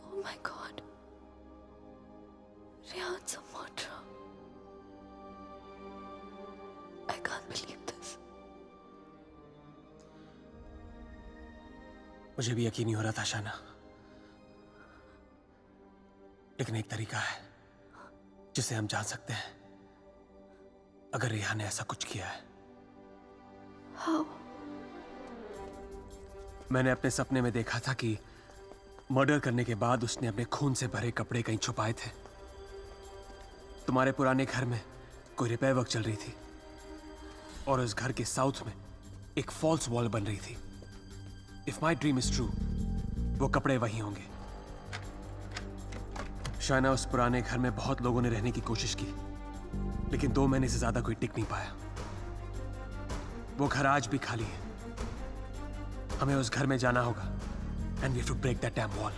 Oh my God. Rehan's a murderer. I can't believe this. मुझे भी यकीन नहीं हो रहा था शाना, लेकिन एक तरीका है जिसे हम जान सकते हैं अगर रेहान ने ऐसा कुछ किया है। How? मैंने अपने सपने में देखा था कि मर्डर करने के बाद उसने अपने खून से भरे कपड़े कहीं छुपाए थे। तुम्हारे पुराने घर में कोई रिपेयर वर्क चल रही थी और उस घर के साउथ में एक फॉल्स वॉल बन रही थी। If my dream is true, वो कपड़े वहीं होंगे। शायना, उस पुराने घर में बहुत लोगों ने रहने की कोशिश की, लेकिन 2 महीने से ज्यादा कोई टिक नहीं पाया। वो घर आज भी खाली है। हमें उस घर में जाना होगा and we have to break that damn wall.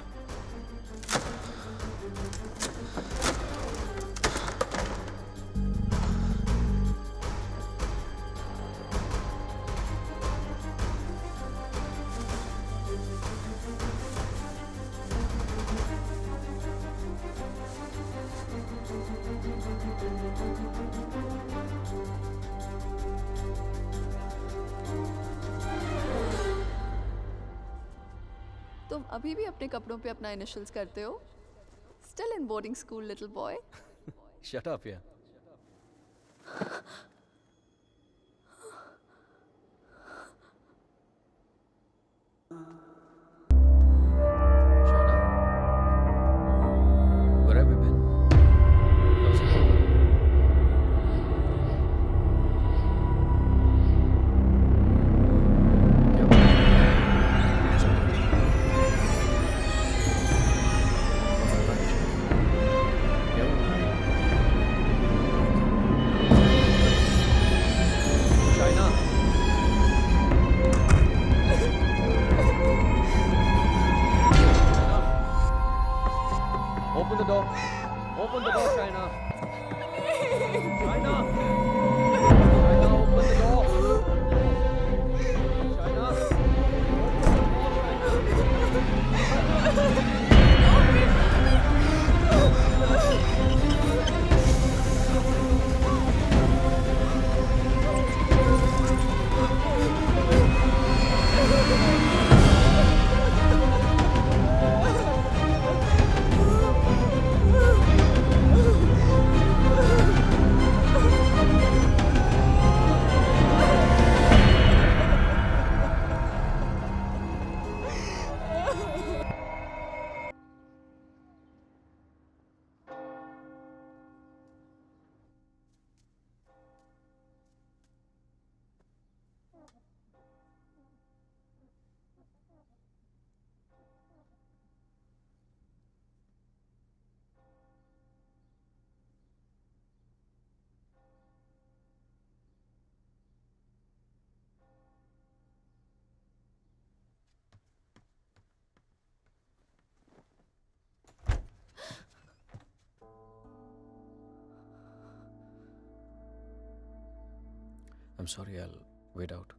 तुम अभी भी अपने कपड़ों पे अपना इनिशियल्स करते हो? Still in boarding school, little boy. Shut up, yeah. Shana, where have you been? How's it going? क्या हुआ? सब ठीक है? क्या हुआ? China. Open the door. Open the door, China. China. China, open the door. China. I'm sorry, I'll wait out.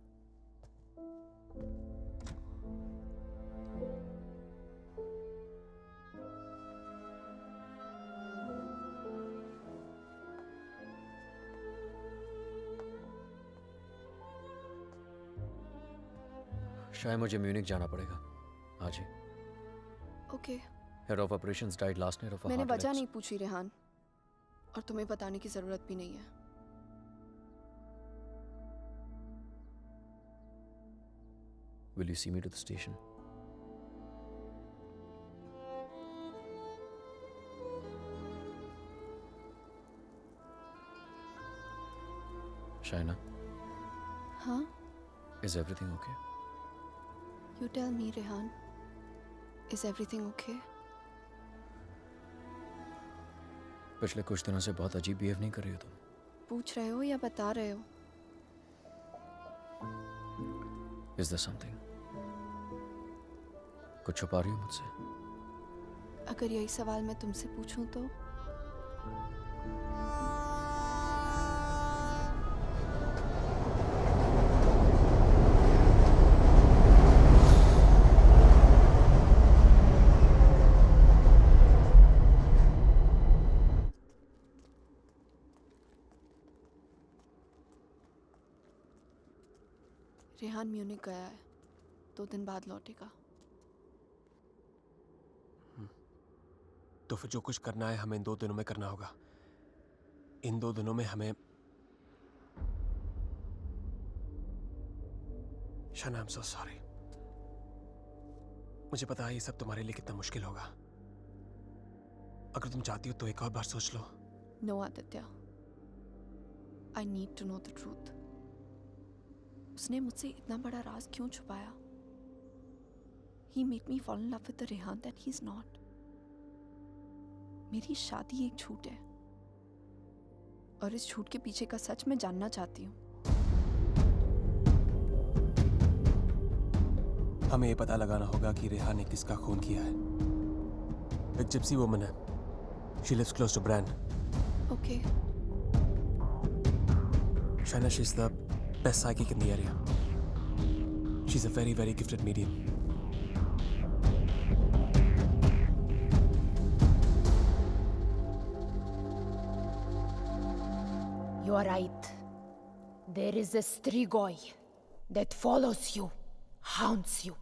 शायद मुझे Munich जाना पड़ेगा आज ही। Okay. Head of operations died last night of मैंने वजह नहीं पूछी रेहान, और तुम्हें बताने की जरूरत भी नहीं है। Will you see me to the station? Shaina, हाँ? is everything okay? You tell me, Rehan. Is everything okay? पिछले कुछ दिनों से बहुत अजीब बिहेव नहीं कर रही हो तुम। पूछ रहे हो या बता रहे हो? Is there something? कुछ छुपा रही हो मुझसे? अगर यही सवाल मैं तुमसे पूछूं तो? रेहान म्यूनिक गया है, 2 दिन बाद लौटेगा। तो फिर जो कुछ करना है हमें इन 2 दिनों में करना होगा। इन 2 दिनों में हमें शाना, आई एम सो सॉरी। मुझे पता है ये सब तुम्हारे लिए कितना मुश्किल होगा। अगर तुम चाहती हो तो एक और बार सोच लो। No Aditya, I need to know the truth. उसने मुझसे इतना बड़ा राज क्यों छुपाया? He made me fall in love with the Rehan that he's not. मेरी शादी एक झूठ है, और इस झूठ के पीछे का सच मैं जानना चाहती हूँ। हमें ये पता लगाना होगा कि रेहान ने किसका खून किया है। एक जिप्सी वुमन है। She lives close to Bran. Okay. Shaina, she's the best psychic in the area. She's a very, very gifted medium. You are right. There is a Strigoi that follows you, haunts you.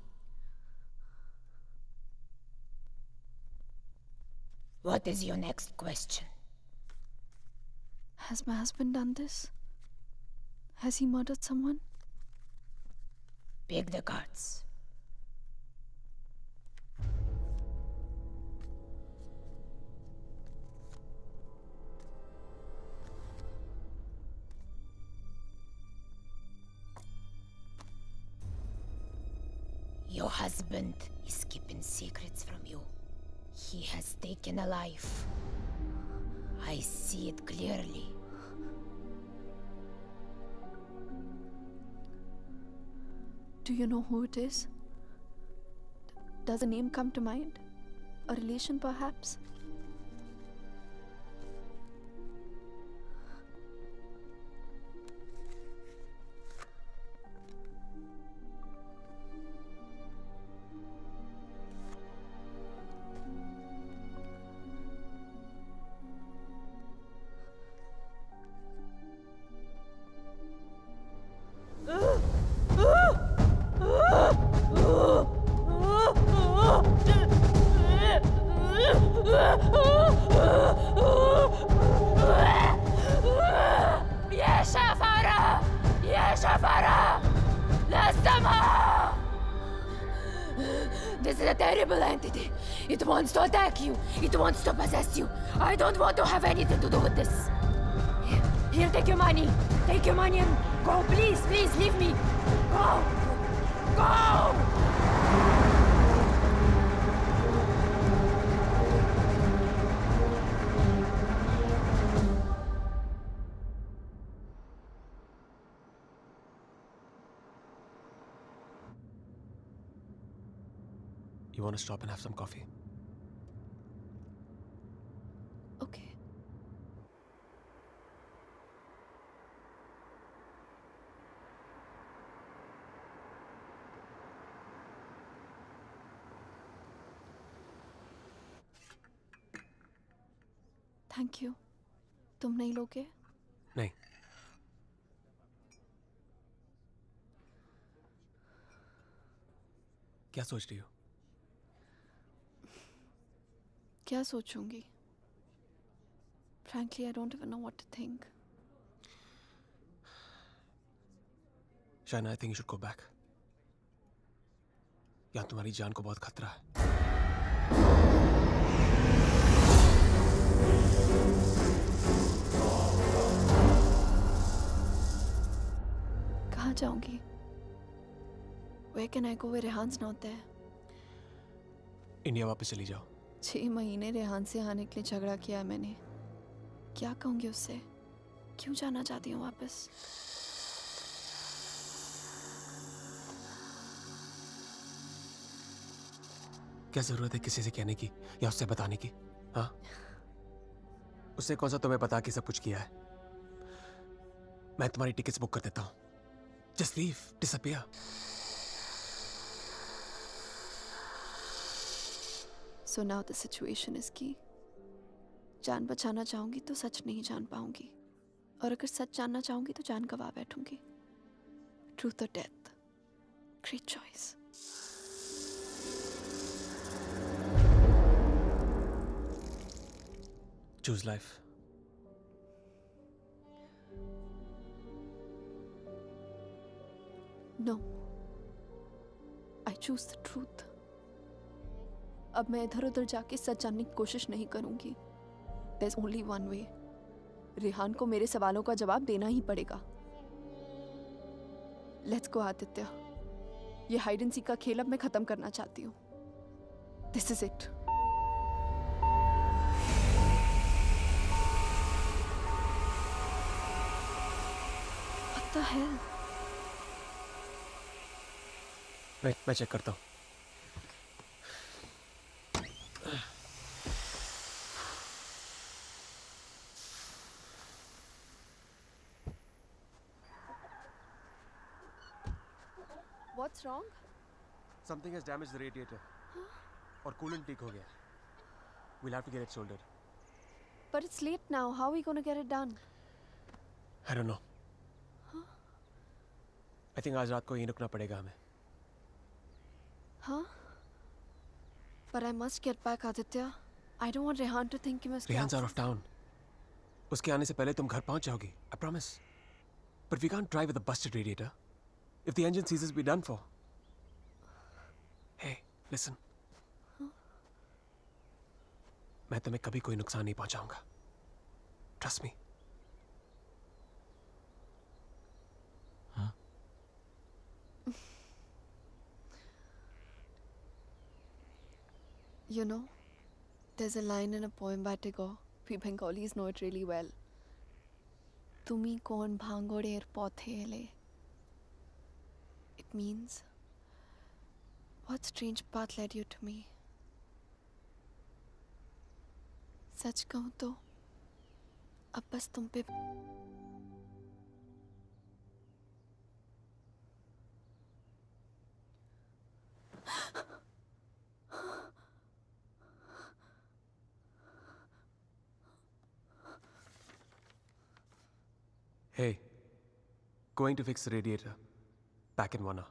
What is your next question? Has my husband done this? Has he murdered someone? Pick the cards. Your husband is keeping secrets from you. He has taken a life. I see it clearly. Do you know who it is? Does a name come to mind? A relation, perhaps? This is a terrible entity. It wants to attack you. It wants to possess you. I don't want to have anything to do with this. Here, take your money. Take your money and go. Please, please, leave me. Go. Go! You want to stop and have some coffee? Okay. Thank you. तुम नहीं लोगे? नहीं। क्या सोच रही हो? क्या सोचूंगी? Frankly, I don't even know what to think. Shaina, I think you should go back. यहाँ तुम्हारी जान को बहुत खतरा है. कहाँ जाऊंगी? Where can I go where Rehan's not there? India वापस चली जाओ. 6 महीने रेहान से आने के लिए झगड़ा किया है मैंने. क्या कहूंगी उससे? क्यों जाना चाहती हूँ वापस? क्या जरूरत है किसी से कहने की या उससे बताने की? हाँ, उसने कौन सा तुम्हें बता के सब कुछ किया है? मैं तुम्हारी टिकट्स बुक कर देता हूँ. Just leave, disappear. So now the situation is key. जान बचाना चाहूंगी तो सच नहीं जान पाऊंगी, और अगर सच जानना चाहूंगी तो जान गवा बैठूंगी. Truth or death? Great choice. Choose life. No. I choose the truth. अब मैं इधर उधर जाके सच जानने की कोशिश नहीं करूंगी. There's only one way. Rehan को मेरे सवालों का जवाब देना ही पड़ेगा. Let's go, Aditya. ये हाइड एंड सीक का खेल अब मैं खत्म करना चाहती हूँ. This is it. What the hell? मैं चेक करता हूँ. What's wrong? Something has damaged the radiator. और coolant leak हो गया. We'll have to get it soldered. But it's late now. How are we gonna get it done? I don't know. I think आज रात को यहीं रुकना पड़ेगा हमें. Huh? But I must get back, Aditya. I don't want Rehan to think he must. Rehan's out of town. उसके आने से पहले तुम घर पहुंच जाओगी. I promise. But we can't drive with a busted radiator. If the engine seizes, we're done for. Hey, listen. मैं तुम्हें कभी कोई नुकसान नहीं पहुंचाऊंगा. Trust me. You know, there's a line in a poem by Tagore. We Bengalis know it really well. Tumi kon bhangorer pothele. It means, what strange path led you to me? सच कहूं तो अब बस तुम पे Hey, going to fix the radiator. Back in 1 hour.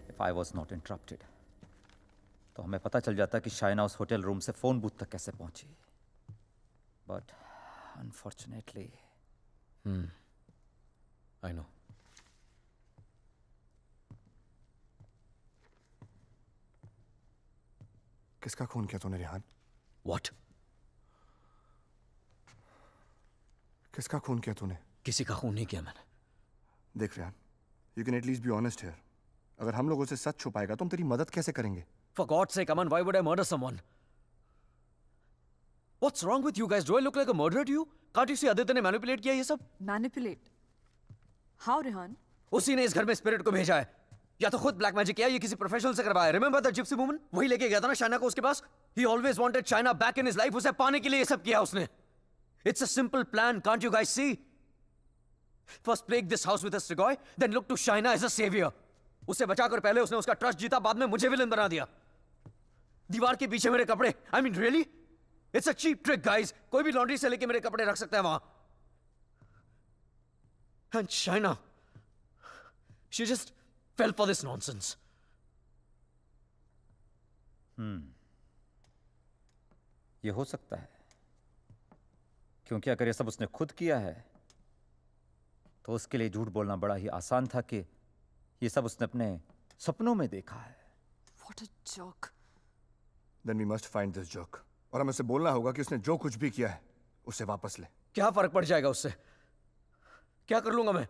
If I was not interrupted, तो हमें पता चल जाता कि शाइना उस होटल रूम से फोन बूथ तक कैसे पहुंची. But unfortunately, I know. किसका खून किया तूने रेहान? What? किसका खून किया तूने? किसी का खून नहीं किया मैंने. देख Rehan, you can at least be honest here. अगर हम लोगों से सच छुपाएगा तो हम तेरी मदद कैसे करेंगे? For God's sake, Aman, why would I murder someone? What's wrong with you guys? Do I look like a murderer to you? Can't you see Aditya ने manipulate किया ये सब? Manipulate? How, Rehan? उसी ने इस घर में स्पिरिट को भेजा है. या तो खुद ब्लैक मैजिक किया या किसी प्रोफेशनल से करवाया. Remember the gypsy woman? वही लेके गया था ना शाइना को उसके पास. He always wanted Shaina back in his life. उसे पाने के लिए ये सब किया उसने. It's a simple plan. Can't you guys see? First plague this house with a Strigoi, then look to Shaina as a savior. उसे बचाकर पहले उसने उसका ट्रस्ट जीता, बाद में मुझे विलन बना दिया. दीवार के पीछे मेरे कपड़े. I mean, really? It's a cheap trick, guys. कोई भी लॉन्ड्री से लेके मेरे कपड़े रख सकता है वहां. And Shaina, she just fell for this nonsense. ये हो सकता है, क्योंकि अगर ये सब उसने खुद किया है तो उसके लिए झूठ बोलना बड़ा ही आसान था कि ये सब उसने अपने सपनों में देखा है. What a joke. Then we must find this joke. और हमें उसे बोलना होगा कि उसने जो कुछ भी किया है उसे वापस ले. क्या फर्क पड़ जाएगा उससे? क्या कर लूंगा मैं?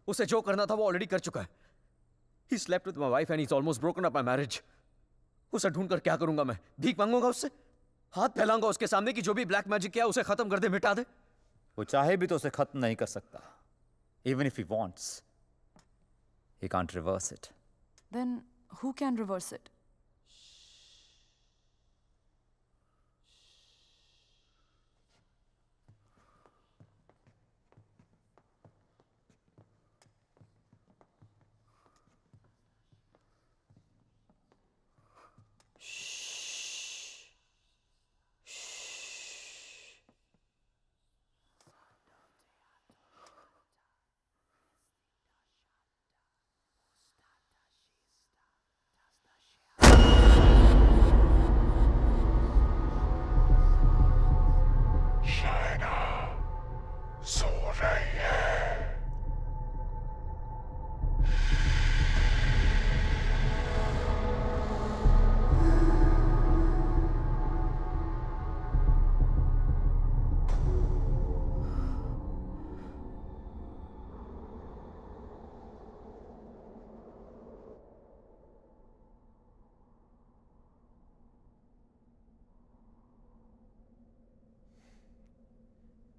उसे जो करना था वो ऑलरेडी कर चुका है. He slept with my wife and he's almost broken up my marriage. उसे ढूंढकर क्या करूंगा मैं? भीख मांगूंगा उससे? हाथ फैलाऊंगा उसके सामने कि जो भी ब्लैक मैजिक किया उसे खत्म कर दे, मिटा दे? वो चाहे भी तो उसे खत्म नहीं कर सकता. Even if he wants, he can't reverse it. Then who can reverse it?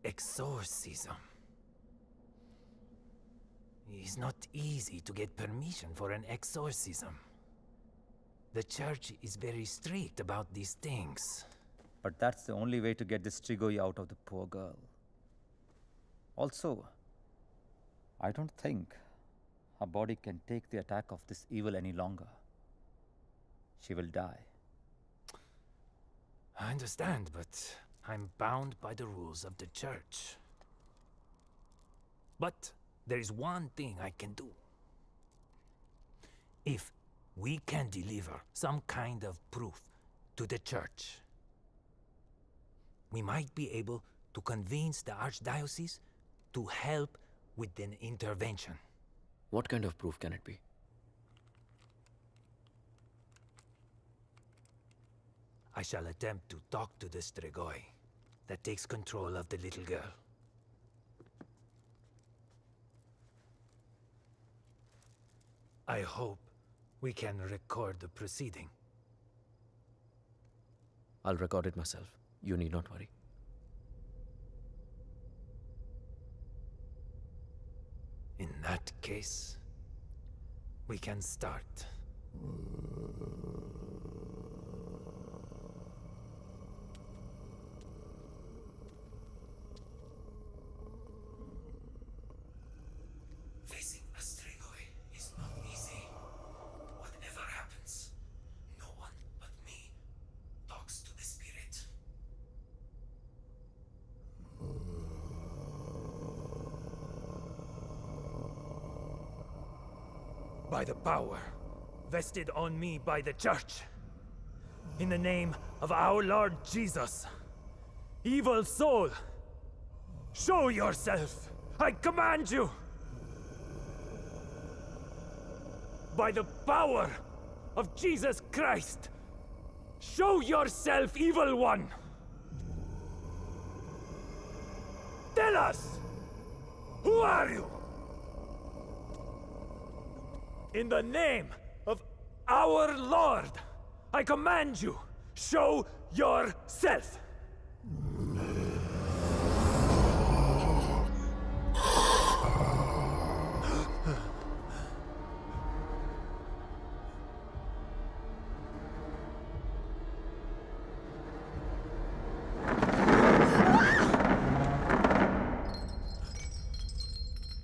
Exorcism. It's not easy to get permission for an exorcism. The church is very strict about these things. But that's the only way to get this Strigoi out of the poor girl. Also, I don't think her body can take the attack of this evil any longer. She will die. I understand, but I'm bound by the rules of the church. But there is one thing I can do. If we can deliver some kind of proof to the church, we might be able to convince the archdiocese to help with an intervention. What kind of proof can it be? I shall attempt to talk to the Strigoi that takes control of the little girl. I hope we can record the proceeding. I'll record it myself. You need not worry. In that case, we can start. Facing a Strigoi is not easy. Whatever happens, no one but me talks to the spirit. By the power vested on me by the Church, in the name of our Lord Jesus, evil soul, show yourself! I command you! By the power of Jesus Christ, show yourself, evil one! Tell us! Who are you? In the name of our Lord, I command you, show yourself!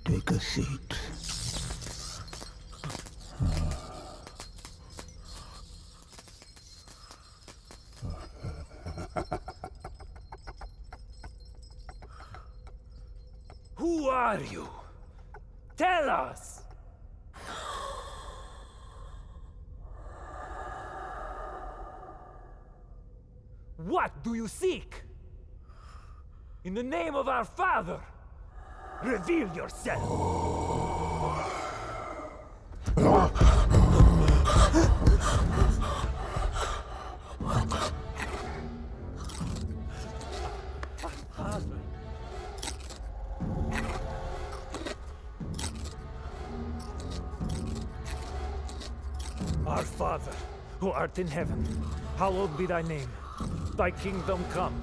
Take a seat. Who are you? Tell us! What do you seek? In the name of our Father, reveal yourself! Our Father, who art in heaven, hallowed be thy name. Thy kingdom come.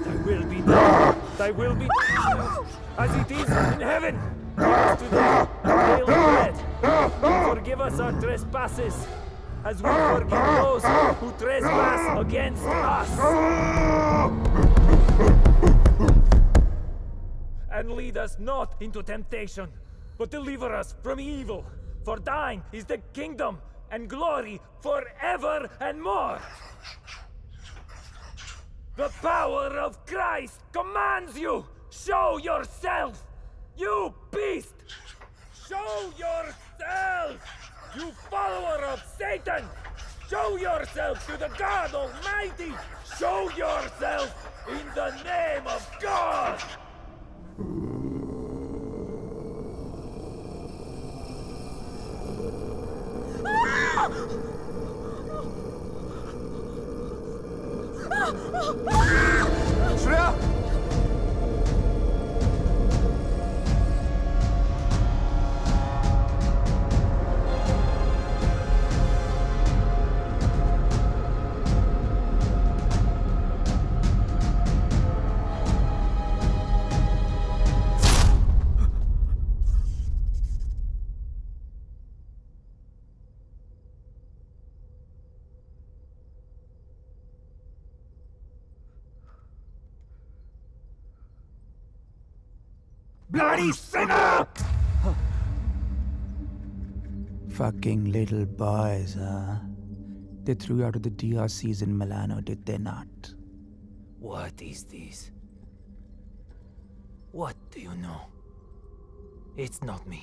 Thy will be done. Thy will be done as it is in heaven. Give us today our daily bread. And forgive us our trespasses, as we forgive those who trespass against us. And lead us not into temptation, but deliver us from evil. For thine is the kingdom and glory forever and more. The power of Christ commands you! Show yourself! You beast! Show yourself! You follower of Satan! Show yourself to the God Almighty! Show yourself in the name of God! Shreya! Bloody sinner! Fucking little boys, huh? They threw you out of the DRCs in Milano, did they not? What is this? What do you know? It's not me.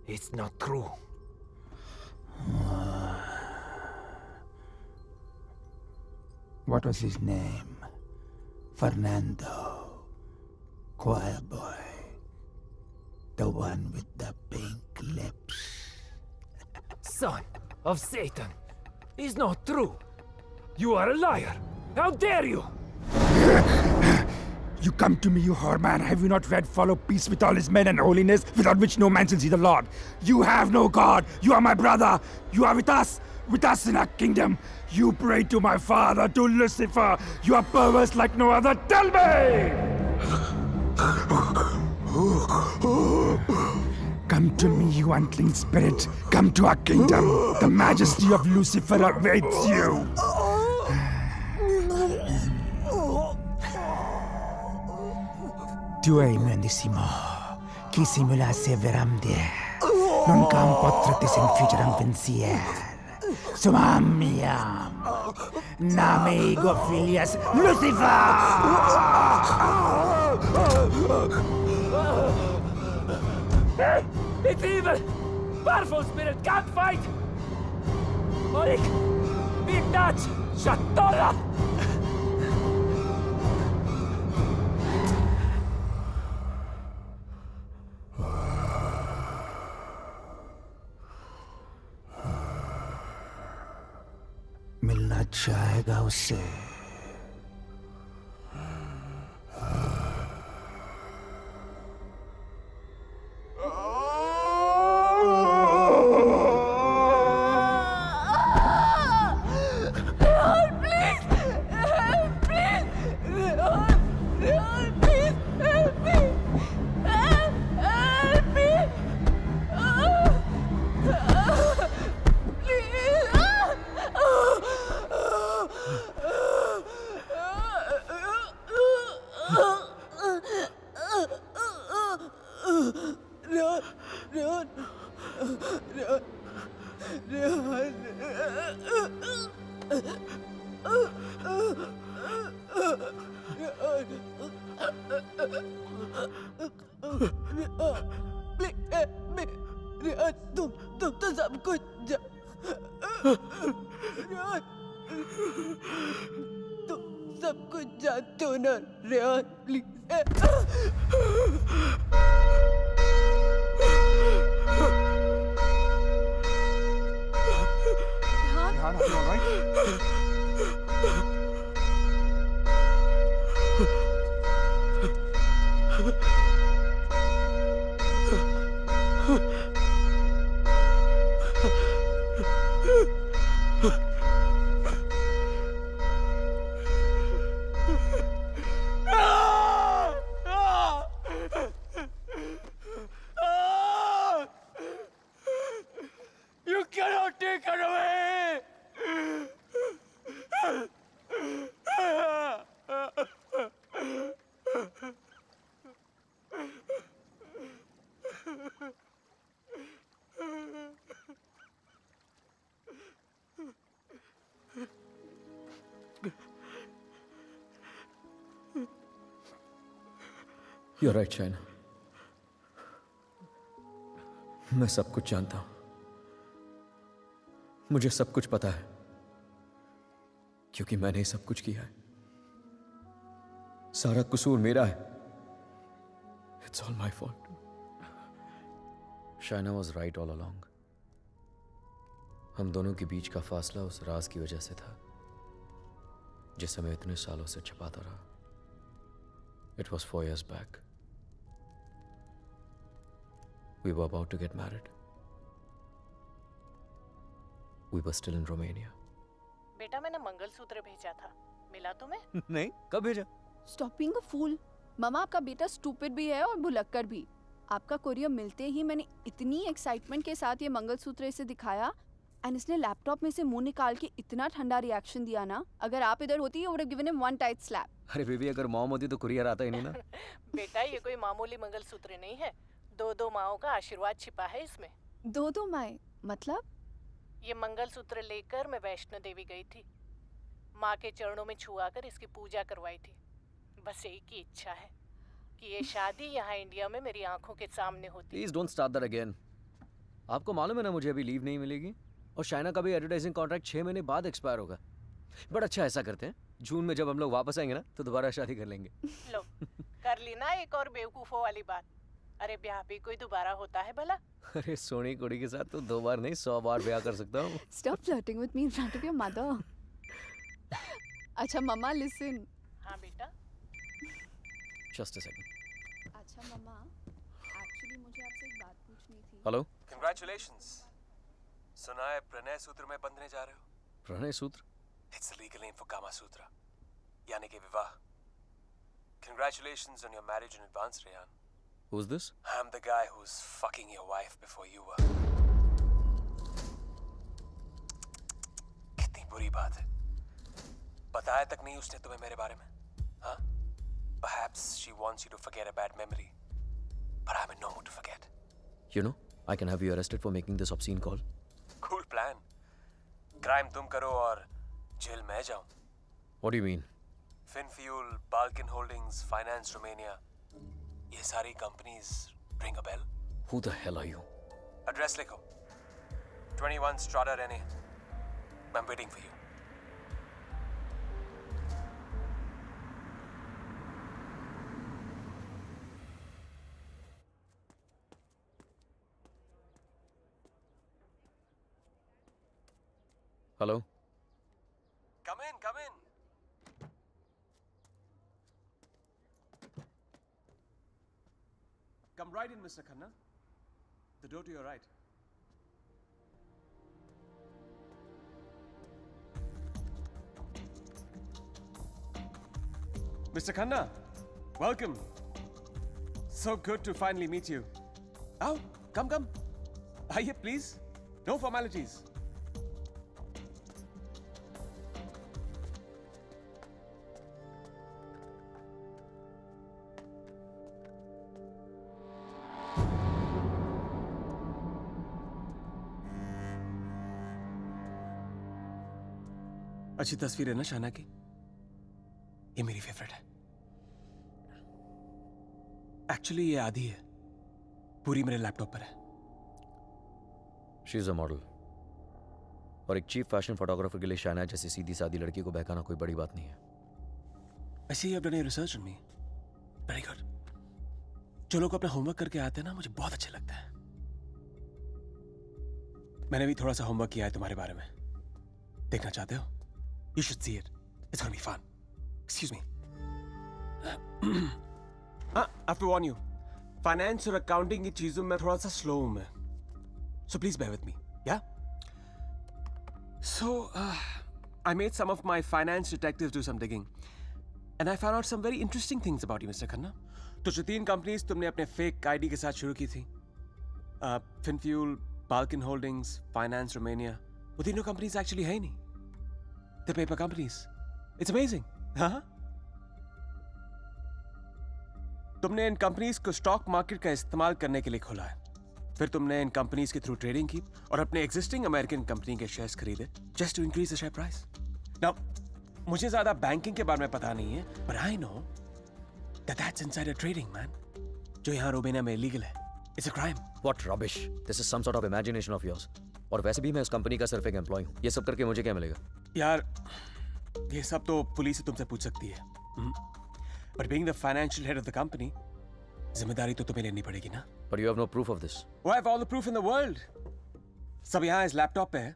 It's not true. What was his name? Fernando. Choir boy. The one with the pink lips. Son of Satan! Is not true! You are a liar! How dare you! You come to me, you whore man. Have you not read follow peace with all his men and holiness, without which no man shall see the Lord? You have no God. You are my brother. You are with us in our kingdom. You pray to my father, to Lucifer. You are perverse like no other. Tell me! Come to me, you unclean spirit. Come to our kingdom. The majesty of Lucifer awaits you. Tu hai menissimo. Chi simulasse veramde. Non campo ti senfigeram pensier. Sumamiam. Name ego filias Lucifer! It's evil! Powerful spirit can't fight! Morik! Big touch! Shatola! मिलना चाहेगा उससे तुम तो सब कुछ तुम सब कुछ जानते हो ना Rehan please Rehan, are you all right? You cannot take her away! You're right, Shaina. मैं सब कुछ जानता हूं. मुझे सब कुछ पता है क्योंकि मैंने ही सब कुछ किया है. सारा कसूर मेरा है. It's all my fault. Shaina was right all along. हम दोनों के बीच का फासला उस राज की वजह से था जिसे मैं इतने सालों से छिपाता रहा. It was 4 years back. We were about to get married. We were still in Romania. बेटा मैंने मंगलसूत्र भेजा था, मिला तुम्हें? नहीं, कब भेजा? Stop being a fool. मामा आपका बेटा स्टूपिड भी है और भुलक्कड़ भी. आपका कोरियर मिलते ही मैंने इतनी एक्साइटमेंट के साथ ये मंगलसूत्र इसे दिखाया एंड इसने लैपटॉप में से मुंह निकाल के इतना ठंडा रिएक्शन दिया ना. अगर आप इधर होती you would have given him one tight slap. अरे बेबी, अगर मॉम होती तो कुरियर आता ही नहीं ना. बेटा ये कोई मामूली मंगलसूत्र नहीं है. 2 माओं का आशीर्वाद छिपा है इसमें. 2 माएं मतलब? ये मंगलसूत्र लेकर मैं वैष्णो देवी गई थी. माँ के चरणों में छुआ कर इसकी पूजा करवाई थी. बस एक ही इच्छा है कि ये शादी यहाँ इंडिया में मेरी आंखों के सामने होती. Please don't start that again. आपको मालूम है ना मुझे अभी लीव नहीं मिलेगी और शाइना का भी एडवर्टाइजिंग कॉन्ट्रैक्ट 6 महीने बाद एक्सपायर होगा. बट अच्छा ऐसा करते हैं, जून में जब हम लोग वापस आएंगे ना तो दोबारा शादी कर लेंगे. लो कर ली ना एक और बेवकूफों वाली बात. अरे ब्याह भी कोई दोबारा होता है भला? अरे सोनी कुड़ी के साथ तो 2 बार नहीं 100 बार ब्याह कर सकता हूँ. Stop flirting with me in front of your mother. अच्छा मम्मा listen. हाँ बेटा. Just a second. अच्छा मम्मा, actually मुझे आपसे एक बात पूछनी थी. हेलो. Congratulations. सुना है प्रणय सूत्र में बंधने जा रहे हो? प्रणय सूत्र? It's the legal name for Kama Sutra. यानी कि विवाह. Congratulations on your marriage in advance, Rehan. Who's this? I'm the guy who's fucking your wife before you were. कितनी बुरी बात है. बताया तक नहीं उसने तुम्हें मेरे बारे में, हाँ? Perhaps she wants you to forget a bad memory, but I'm in no mood to forget. You know, I can have you arrested for making this obscene call. Cool plan. Crime तुम करो और jail मैं जाऊं. What do you mean? Finfuel, Balkan Holdings, Finance Romania. ये सारी companies ring a bell. Who the hell are you? Address लिखो. 21 Strada Rene. I'm waiting for you. Hello? Come in, come in. Come right in, Mr. Khanna. The door to your right. Mr. Khanna, welcome. So good to finally meet you. Oh, come, come. Aye, please. No formalities. अच्छी तस्वीर है ना शाना की? ये मेरी favourite है. Actually ये आधी है, पूरी मेरे लैपटॉप पर है. She is a model. और एक चीफ फैशन फोटोग्राफर के लिए शाना जैसी सीधी सादी लड़की को बहकाना कोई बड़ी बात नहीं है. I see you have done your research on me. Very good. जो लोग अपना होमवर्क करके आते हैं ना, मुझे बहुत अच्छे लगता है. मैंने भी थोड़ा सा होमवर्क किया है तुम्हारे बारे में. देखना चाहते हो? You should see it. It's gonna be fun. Excuse me. I have to warn you. Finance और accounting की चीजों में थोड़ा सा slow हूँ मैं. So please bear with me. Yeah? So, I made some of my finance detectives do some digging. And I found out some very interesting things about you, Mr. Khanna. तो जो 3 companies तुमने अपने fake ID के साथ शुरू की थी, Finfuel, Balkan Holdings, Finance Romania, वो तीनों companies actually है ही नहीं. The paper companies. It's amazing. हाँ? तुमने इन कंपनीज को स्टॉक मार्केट का इस्तेमाल करने के लिए खोला है. फिर तुमने इन कंपनीज के थ्रू ट्रेडिंग की और अपने एग्जिस्टिंग अमेरिकन कंपनी के शेयर्स खरीदे just to increase the share price. Now मुझे ज्यादा बैंकिंग के बारे में पता नहीं है, but I know that that's insider trading man, जो यहाँ रोमेनिया में इलीगल है. It's a crime. What rubbish. This is some sort of imagination of yours. और वैसे भी मैं उस कंपनी का सिर्फ एक एम्प्लॉय हूँ. ये सब करके मुझे क्या मिलेगा? यार ये सब तो पुलिस तुमसे पूछ सकती है. But being the financial head of the company, जिम्मेदारी तो तुम्हें लेनी पड़ेगी ना. But you have no proof of this. Oh, I have all the proof in the world. सब यहाँ इस लैपटॉप पे है.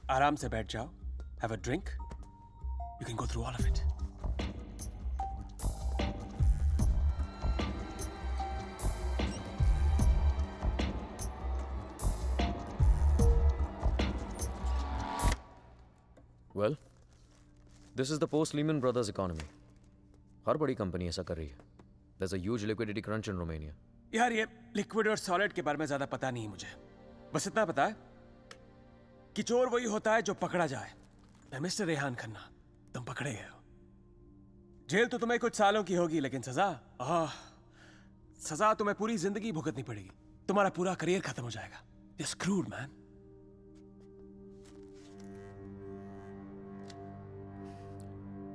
आराम से बैठ जाओ. Have a drink. You can go through all of it. Well, this is the post-Lehman Brothers economy. हर बड़ी कंपनी ऐसा कर रही है. There's a huge liquidity crunch in Romania. यार ये लिक्विड और सॉलिड के बारे में ज्यादा पता नहीं है मुझे. बस इतना पता है कि चोर वही होता है जो पकड़ा जाए. मिस्टर रेहान खन्ना, तुम पकड़े गए हो. जेल तो तुम्हें कुछ सालों की होगी, लेकिन सजा तुम्हें पूरी जिंदगी भुगतनी पड़ेगी. तुम्हारा पूरा करियर खत्म हो जाएगा. You're screwed, man.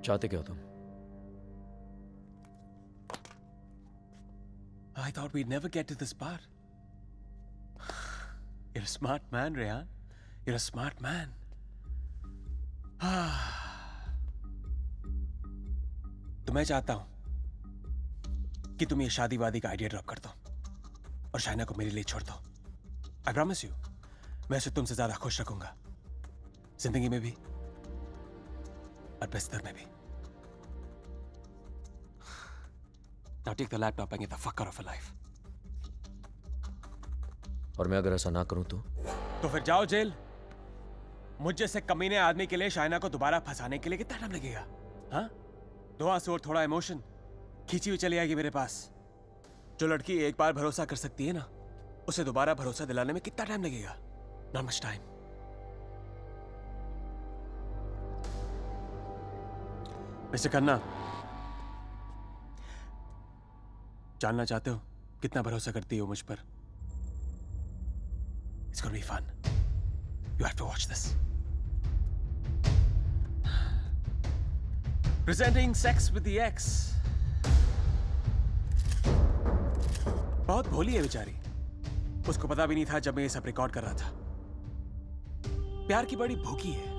चाहते क्या हो तुम? I thought we'd never get to this part. You're a smart man, Rehan. You're a smart man. तो मैं चाहता हूं कि तुम ये शादी वादी का आइडिया ड्रॉप कर दो और शाइना को मेरे लिए छोड़ दो. I promise you, मैं उसे तुमसे ज्यादा खुश रखूंगा, जिंदगी में भी और बिस्तर में भी. Now take the laptop and get the fuck out of her life. और मैं अगर ऐसा ना करूं तो फिर जाओ जेल. मुझ जैसे कमीने आदमी के लिए शाइना को दोबारा फंसाने के लिए कितना टाइम लगेगा? हाँ? 2 आंसू और थोड़ा इमोशन, खींची हुई चली आएगी मेरे पास. जो लड़की एक बार भरोसा कर सकती है ना, उसे दोबारा भरोसा दिलाने में कितना टाइम लगेगा? Not much time. Mister Khanna, जानना चाहते हो कितना भरोसा करती हो मुझ पर? It's gonna be fun. You have to watch this. Presenting Sex with the Ex. बहुत भोली है बेचारी। उसको पता भी नहीं था जब मैं ये सब रिकॉर्ड कर रहा था। प्यार की बड़ी भूखी है।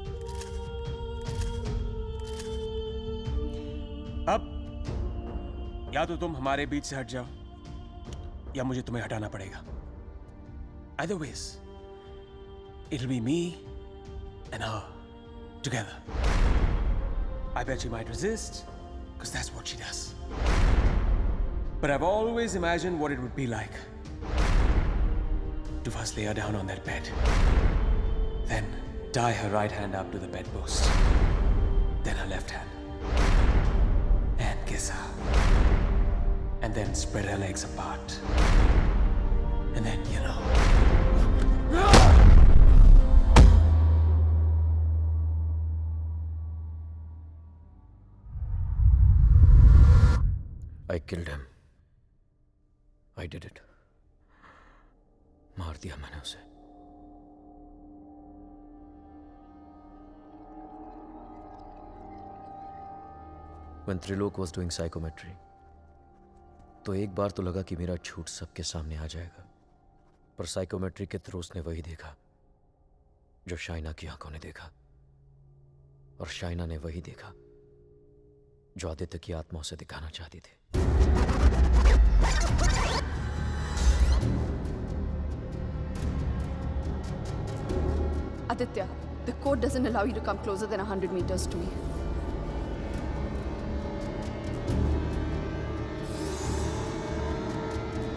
अब या तो तुम हमारे बीच से हट जाओ या मुझे तुम्हें हटाना पड़ेगा। Either ways, it'll be me and her together. I bet she might resist, because that's what she does. But I've always imagined what it would be like to first lay her down on that bed, then tie her right hand up to the bedpost, then her left hand, and kiss her, and then spread her legs apart, and then, you know. I killed him. I did it. मार दिया मैंने उसे। When Trilok was doing psychometry, तो एक बार तो लगा कि मेरा झूठ सबके सामने आ जाएगा, पर साइकोमेट्री के थ्रू उसने वही देखा जो शाइना की आंखों ने देखा, और शाइना ने वही देखा जो आदित्य की आत्मा उसे दिखाना चाहती थी। Aditya, the code doesn't allow you to come closer than 100 meters to me.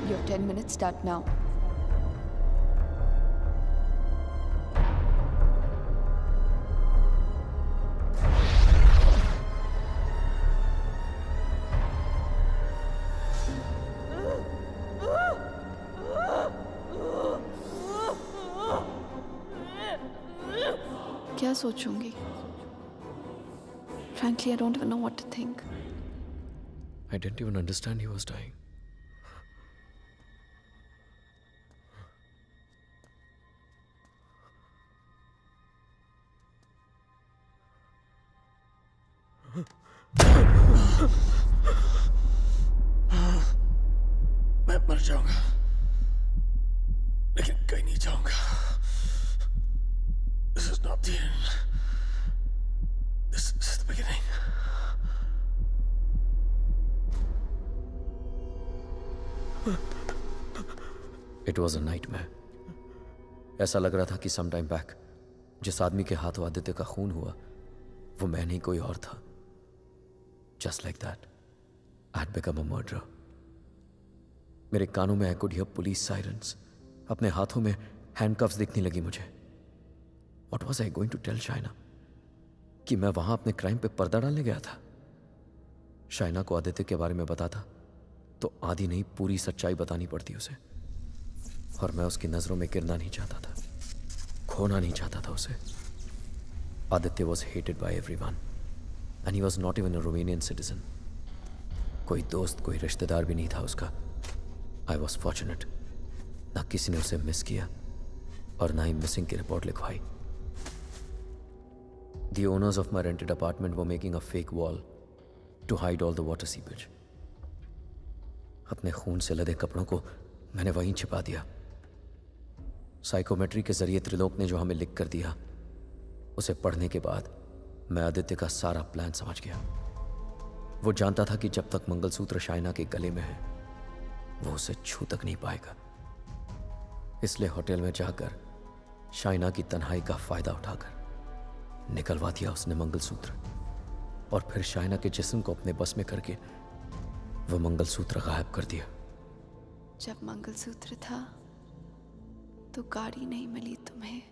Your 10 minutes start now. क्या सोचूंगी? Frankly, I don't even know what to think. I didn't even understand he was dying. मैं मर जाऊंगा, लेकिन कहीं नहीं जाऊंगा। This is not the end. This is the beginning. It was a nightmare. ऐसा लग रहा था कि some time back जिस आदमी के हाथों आदित्य का खून हुआ वो मैं नहीं कोई और था। Just like that, I had become a murderer. मेरे कानों में I could hear police sirens. अपने हाथों में handcuffs दिखने लगी मुझे। What was I going to tell Shaina? कि मैं वहां अपने क्राइम पे पर्दा डालने गया था। शाइना को आदित्य के बारे में बताता तो आधी नहीं पूरी सच्चाई बतानी पड़ती उसे, और मैं उसकी नजरों में गिरना नहीं चाहता था, खोना नहीं चाहता था उसे। Aditya was hated by everyone and he was not even a Romanian citizen. कोई दोस्त कोई रिश्तेदार भी नहीं था उसका। I was fortunate. ना किसी ने उसे मिस किया और ना ही मिसिंग की रिपोर्ट लिखवाई। The owners of my rented apartment were making a fake wall to hide all the water seepage. अपने खून से लदे कपड़ों को मैंने वहीं छिपा दिया। साइकोमेट्री के जरिए त्रिलोक ने जो हमें लिख कर दिया, उसे पढ़ने के बाद मैं आदित्य का सारा प्लान समझ गया। वो जानता था कि जब तक मंगलसूत्र शाइना के गले में है वो उसे छू तक नहीं पाएगा। इसलिए होटल में जाकर शाइना की तन्हाई का फायदा उठाकर निकलवा दिया उसने मंगलसूत्र, और फिर शाइना के जिस्म को अपने बस में करके वो मंगलसूत्र गायब कर दिया। जब मंगलसूत्र था तो गाड़ी नहीं मिली तुम्हें,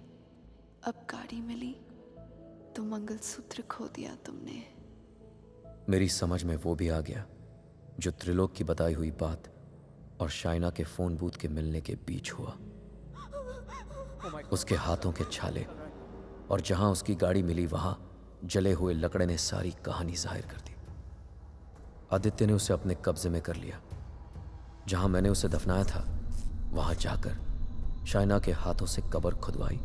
अब गाड़ी मिली तो मंगलसूत्र खो दिया तुमने। मेरी समझ में वो भी आ गया जो त्रिलोक की बताई हुई बात और शाइना के फोन बूथ के मिलने के बीच हुआ। उसके हाथों के छाले और जहां उसकी गाड़ी मिली वहां जले हुए लकड़े ने सारी कहानी जाहिर कर दी। आदित्य ने उसे अपने कब्जे में कर लिया। जहां मैंने उसे दफनाया था वहां जाकर शाइना के हाथों से कब्र खुदवाई,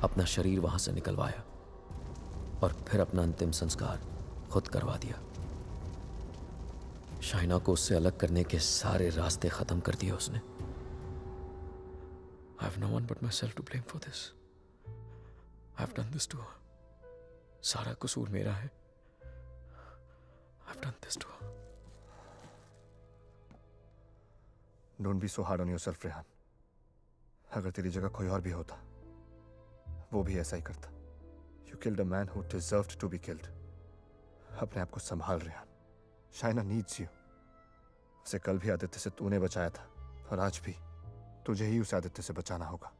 अपना शरीर वहां से निकलवाया और फिर अपना अंतिम संस्कार खुद करवा दिया। शाइना को उससे अलग करने के सारे रास्ते खत्म कर दिए उसने। I have no one but myself to blame for this. I have done this to her. सारा कसूर मेरा है। I have done this to her. Don't be so hard on yourself, Rehan. अगर तेरी जगह कोई और भी होता, वो भी ऐसा ही करता। You killed a man who deserved to be killed. अपने आप को संभाल, रेहान। Shaina needs you. उसे कल भी आदित्य से तूने बचाया था और आज भी तुझे ही उसे आदित्य से बचाना होगा।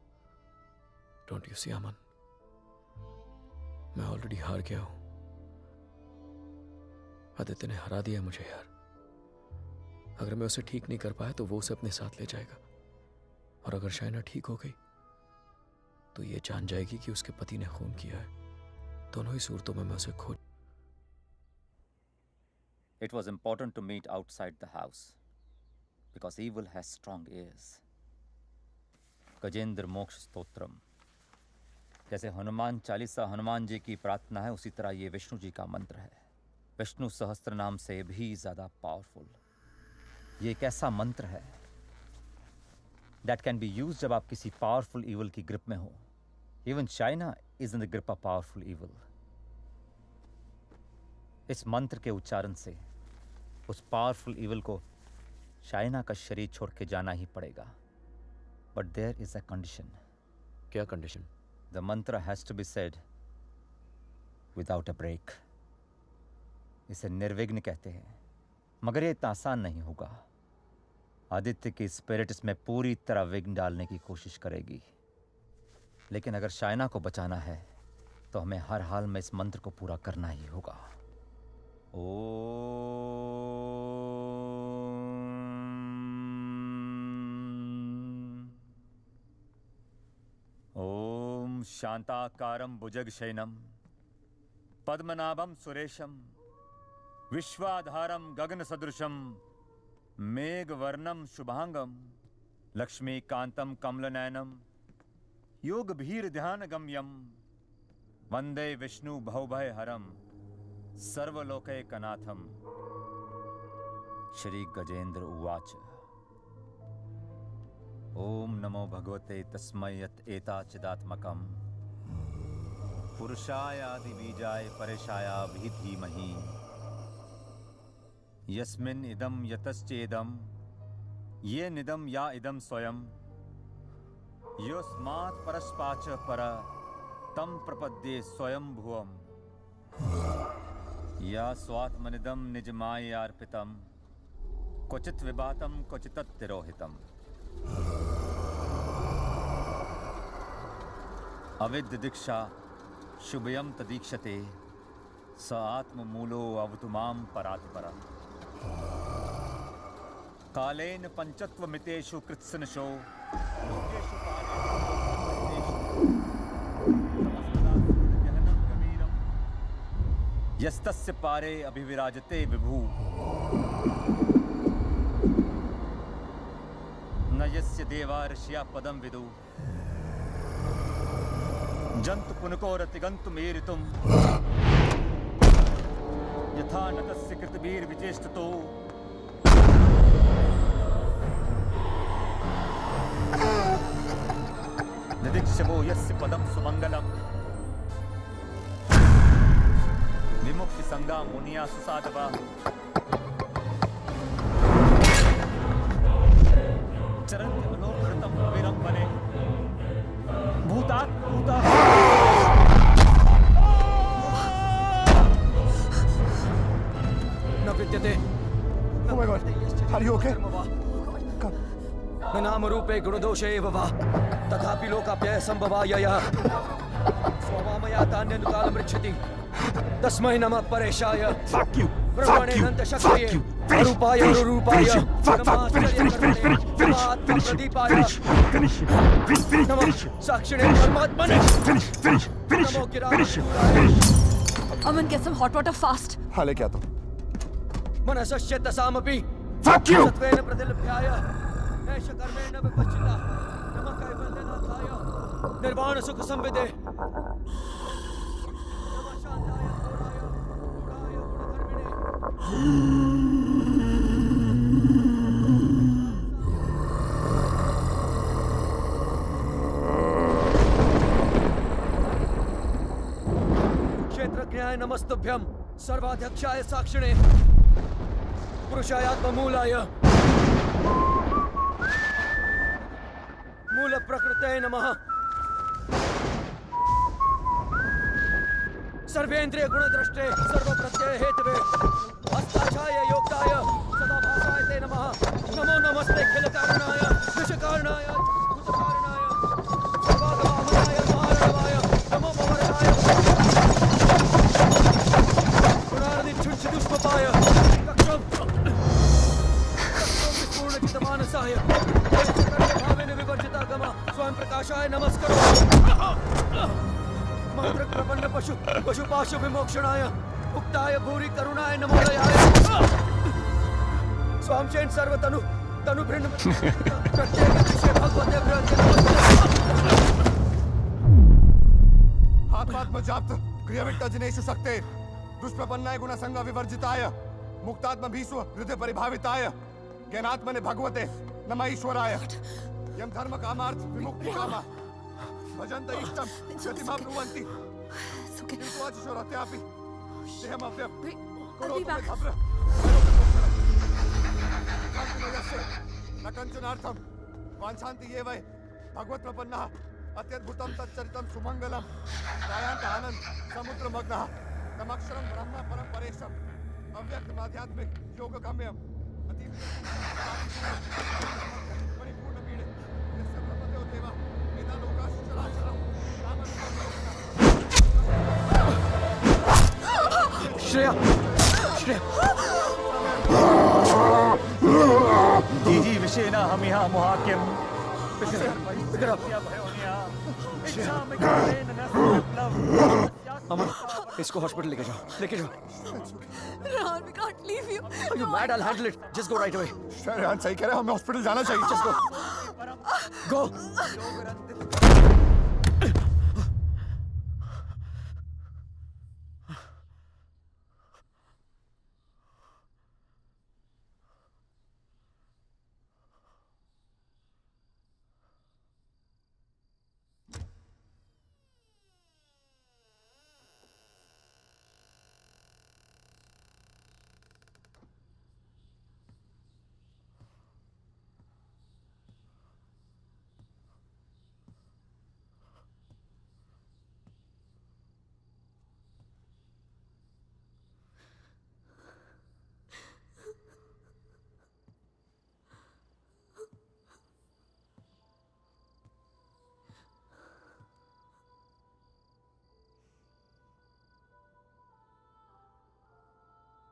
Don't you see, अमन? मैं ऑलरेडी हार गया हूं। आदित्य ने हरा दिया मुझे यार। अगर मैं उसे ठीक नहीं कर पाया तो वो उसे अपने साथ ले जाएगा, और अगर शाइना ठीक हो गई तो ये जान जाएगी कि उसके पति ने खून किया है। दोनों ही सूरतों में मैं उसे खो। It was important to meet outside the house because evil has strong ears. Gajendra मोक्ष स्तोत्रम, जैसे हनुमान चालीसा हनुमान जी की प्रार्थना है, उसी तरह ये विष्णु जी का मंत्र है। विष्णु सहस्त्र नाम से भी ज्यादा पावरफुल। ये एक ऐसा मंत्र है that can be used जब आप किसी पावरफुल evil की ग्रिप में हो। Even China is in the grip of powerful evil. इस मंत्र के उच्चारण से उस पावरफुल evil को चाइना का शरीर छोड़ के जाना ही पड़ेगा। But there is a condition. क्या condition? The mantra has to be said without a break. इसे निर्विघ्न कहते हैं, मगर ये इतना आसान नहीं होगा। आदित्य की स्पिरिट इसमें पूरी तरह विघ्न डालने की कोशिश करेगी, लेकिन अगर शाइना को बचाना है तो हमें हर हाल में इस मंत्र को पूरा करना ही होगा। ओम शांताकारं भुजगशयनं पद्मनाभं सुरेशं विश्वाधारं गगनसदृशं मेघवर्णं शुभांगं लक्ष्मीकान्तं कमलनयनं योगभीर्ध्यानगम्यं वंदे विष्णु भवभयहरं सर्वलोकैकनाथं। श्री गजेंद्र उवाच। ओम नमो भगवते तस्मै यत् एताचिदात्मकं पुरुषाय आदिबीजाय परेशाय धीमहि यस्मिन् इदं यतश्चेदं ये निदं या इदं स्वयं योस्मात् परस्पाच पर तं प्रपद्ये स्वयं भुवम् या स्वात्मनिदं निजमायार्पितं क्वचित् विभातं क्वचित् तिरोहितम्। अविद्य दीक्षा शुभयं तदीक्षते स आत्ममूलो अवतुमां परात्परा। कालेन पंचत्वमितेषु कृत्सनशो लोकेषु गहनं गभीरं यस्तस्य पारे अभिविराजते विभु न यस्य देवा ऋषिया पदं विदु जंतु पुनकोरतिगन्तुमेरितुं यथा नतस्य कृतवीर्विचेष्टतो निदिक्षवो यस्य पदं सुमंगलम् विमुक्ति संगा मुनिया सुसाधवा चरन्ति मनोकृतं विरंबने भूतात् भूता न विद्यते। Oh my God, are you okay? न नामरूपे गुणदोषे एव वा तथापि लोकाप्यय संभवायः स्ववामया तान्यनुकालमृच्छति तस्मै नमः परेशाय। Fuck you! Fuck you! Fuck you! Finish! Finish! Finish him! Fuck! Fuck! Finish! Finish! Finish! Finish! Finish! Finish! Finish! Finish! Finish! Finish! Sakshine Paramatmane! Finish! Finish! Finish! Finish! Finish! Aman, get some hot water fast. हाँ लेके आता हूँ. Manasashyata samapi. Fuck you! Satvena pradilabhyaya. Esha karmena vipachita. Namakai vandana thaya. Nirvana sukha samvide. Namashandaya puraya. Puraya guna क्षेत्रज्ञाय नमस्तभ्यम सर्वाध्यक्षाय साक्षिणे पुरुषायात्ममूलाय मूल प्रकृते नमः सर्वेन्द्रिय गुणद्रष्टे सर्वप्रत्यय Hathaway हस्ताक्षाय योक्ताय सदाभासाय ते नमः नमो नमस्ते खिल कारणाय विषकारणाय भूतकारणाय सर्वागमामनाय महारणवाय नमो भवरणाय गुणारधि छुच्छुदुष्पपाय कक्षम विपूर्णचितमानसाय भावेन विवर्जितागमा स्वयं प्रकाशाय नमस्करो मंत्र प्रपन्न पशुपाशु विमोक्षणाय उक्ताय भूरि करुणाय नमोदयाय स्वामचेन सर्वतनु तनु भृन्न प्रत्येक विषय भगवते भ्रंते आत्मात्म जाप्त क्रियाविट्ट जनेषु शक्ते दुष्प्रपन्नाय गुणसंग विवर्जिताय मुक्तात्म भीष्व हृदय परिभाविताय ज्ञानात्मने भगवते नमः ईश्वराय यम धर्म कामार्थ विमुक्ति कामा भजन्त इष्टम गतिमा ब्रुवन्ति किन्तु अचिशोरत्यापि देहमव्यम करोतु मे भद्र कान्तिमयस्य न कञ्चनार्थं वाञ्छन्ति ये वै भगवत्प्रपन्नः अत्यद्भुतं तच्चरितं सुमङ्गलं त्रायान्त आनन्द समुद्रमग्नः तमक्षरं ब्रह्म परं परेशम् अव्यक्तमाध्यात्मिक योगगम्यम् परिपूर्णपीडे यस्य ब्रह्मदेव देवा वेदालोकाश्चराचरम् श्रेया श्रेया दीजी विषेना हम यहाँ मुहाक्यम अमन इसको हॉस्पिटल लेके जाओ Rehan, we can't leave you. Are you mad? I'll handle it. Just go right away. Rehan सही कह रहे हैं, हमें हॉस्पिटल जाना चाहिए. Just go. Go.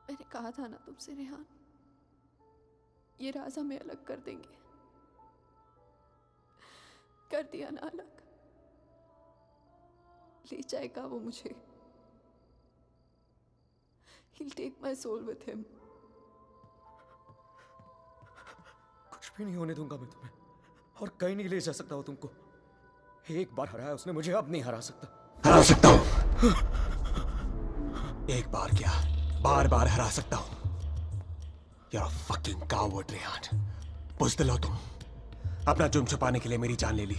मैंने कहा था ना तुमसे रेहान, ये राज हमें अलग कर देंगे. कर दिया ना अलग. ले जाएगा वो मुझे. He'll take my soul with him. कुछ भी नहीं होने दूंगा मैं तुम्हें, और कहीं नहीं ले जा सकता हूँ तुमको. एक बार हराया उसने मुझे, अब नहीं हरा सकता. हरा सकता हूँ. एक बार क्या, बार बार हरा सकता हूँ. You're a fucking coward, Rehan. बुज़दिल हो तुम. अपना जुर्म छुपाने के लिए मेरी जान ले ली,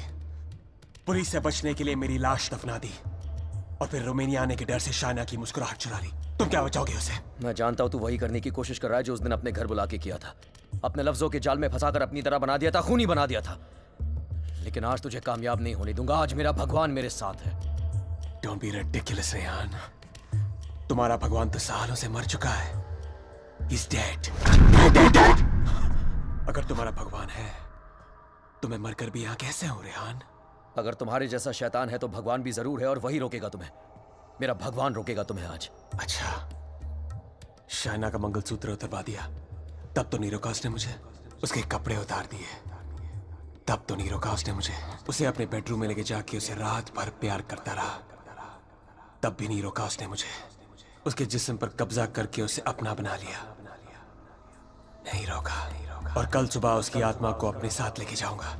पुलिस से बचने के लिए मेरी लाश दफना दी, और फिर रोमानिया आने के डर से शाइना की मुस्कुराहट चुरा ली. तुम क्या बचाओगे उसे? मैं जानता हूँ तू वही करने की कोशिश कर रहा है जो उस दिन अपने घर बुला के किया था. अपने लफ्जों के जाल में फंसाकर अपनी तरह बना दिया था, खूनी बना दिया था. लेकिन आज तुझे कामयाब नहीं होने दूंगा. आज मेरा भगवान मेरे साथ है. Don't be ridiculous, Rehan. तुम्हारा भगवान तो सालों से मर चुका है. He's dead. Dead. अगर तुम्हारा भगवान है तो मैं मरकर भी यहाँ कैसे हूँ, रेहान? अगर तुम्हारे जैसा शैतान है तो भगवान भी जरूर है, और वही रोकेगा तुम्हें. मेरा भगवान रोकेगा तुम्हें आज. अच्छा, शाइना का मंगलसूत्र उतरवा दिया, तब तो नीरोकास ने मुझे उसके कपड़े उतार दिए। तब तो नीरोकास ने मुझे उसे अपने बेडरूम में लेके जाके उसे रात भर प्यार करता रहा। तब भी नीरोकास ने मुझे उसके जिस्म पर कब्जा करके उसे अपना बना लिया। नहीं रोका, और कल सुबह उसकी आत्मा को अपने साथ लेके जाऊंगा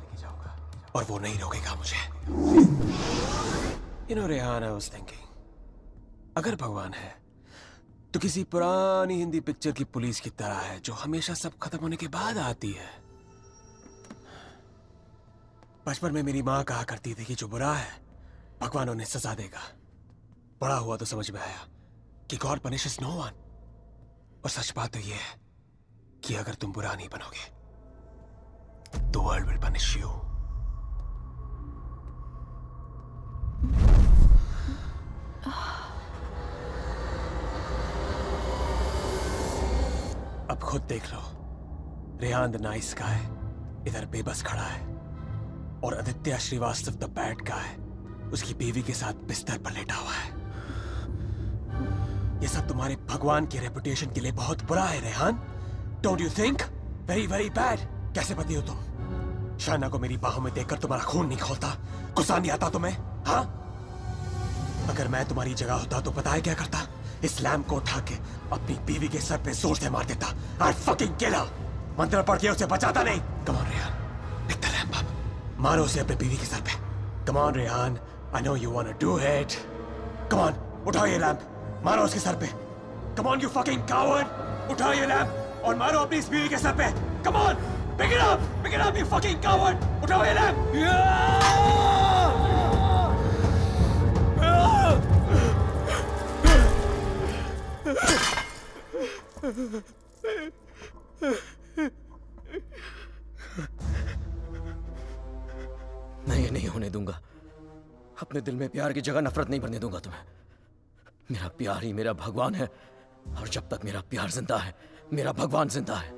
और वो नहीं रोकेगा मुझे। You know, Rehan, I was thinking, अगर भगवान है तो किसी पुरानी हिंदी पिक्चर की पुलिस की तरह है जो हमेशा सब खत्म होने के बाद आती है। बचपन में मेरी माँ कहा करती थी कि जो बुरा है भगवान उन्हें सजा देगा। बड़ा हुआ तो समझ में आया कि गॉड पनिशेस नो वन। और सच बात तो ये है कि अगर तुम बुरा नहीं बनोगे तो वर्ल्ड विल पनिश यू। अब खुद देख लो, रेहान द नाइस गाय इधर बेबस खड़ा है और Aditya Shrivastava the bad guy उसकी बीवी के साथ बिस्तर पर लेटा हुआ है। ये सब तुम्हारे भगवान की रेपुटेशन के लिए बहुत बुरा है Rehan. Don't you think? Very very bad. कैसे पति हो तुम? शाइना को मेरी बाहों में देखकर तुम्हारा खून नहीं खोलता? गुस्सा नहीं आता तुम्हें? हाँ, अगर मैं तुम्हारी जगह होता तो पता है क्या करता? इस लैम्प को उठा के अपनी बीवी के सर पे जोर से मार देता। I'd fucking kill her। मंत्र पढ़ के उसे बचाता नहीं। Come on Rehan, pick the lamp up। मारो उसे अपने बीवी के सर पे। Come on Rehan, I know you wanna do it। Come on, उठाओ ये लैम्प, मारो उसके सर पे। Come on you fucking coward, उठाओ ये लैम्प और मारो अपनी इस बीवी के सर पे। Come on, pick it up you fucking coward, उठाओ ये लैम्प। मैं ये नहीं होने दूंगा। अपने दिल में प्यार की जगह नफरत नहीं भरने दूंगा तुम्हें। मेरा प्यार ही मेरा भगवान है और जब तक मेरा प्यार जिंदा है मेरा भगवान जिंदा है।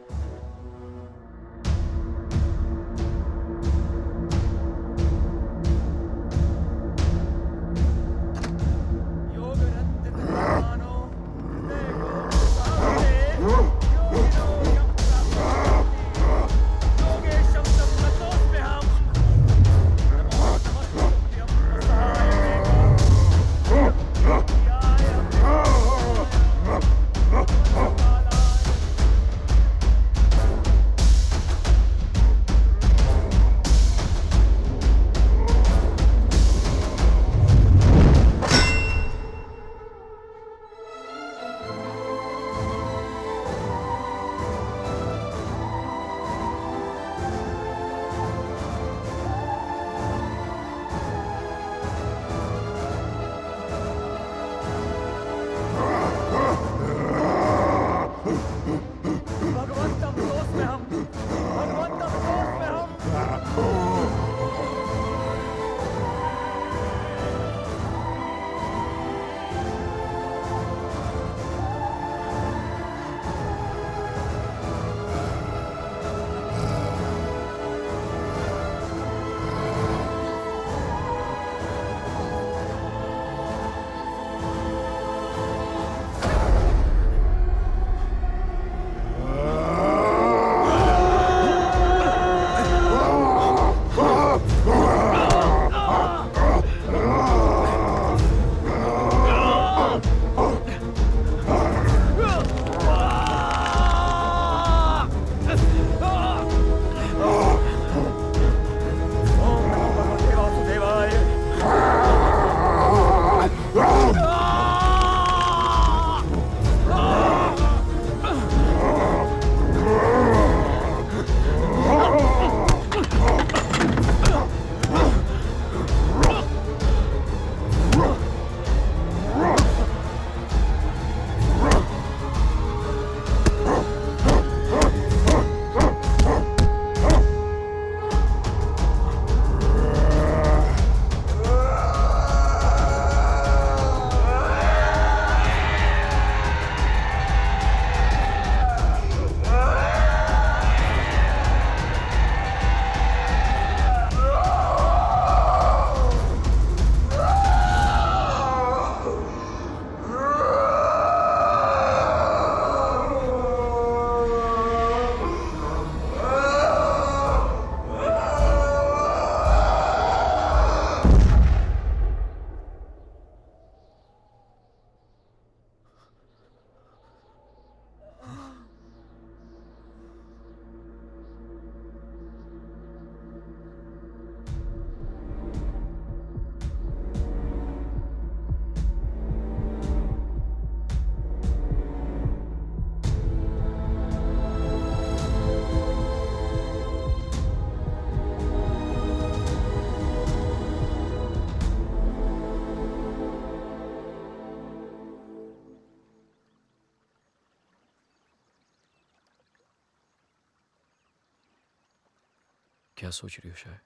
क्या सोच रही हो शायद?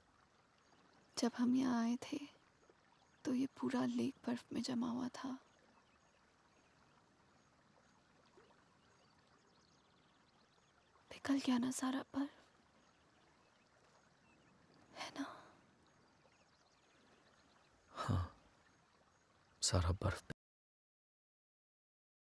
जब हम यहाँ आए थे तो ये पूरा लेक बर्फ में जमा हुआ था। पिघल गया ना सारा बर्फ, है ना? हाँ, सारा बर्फ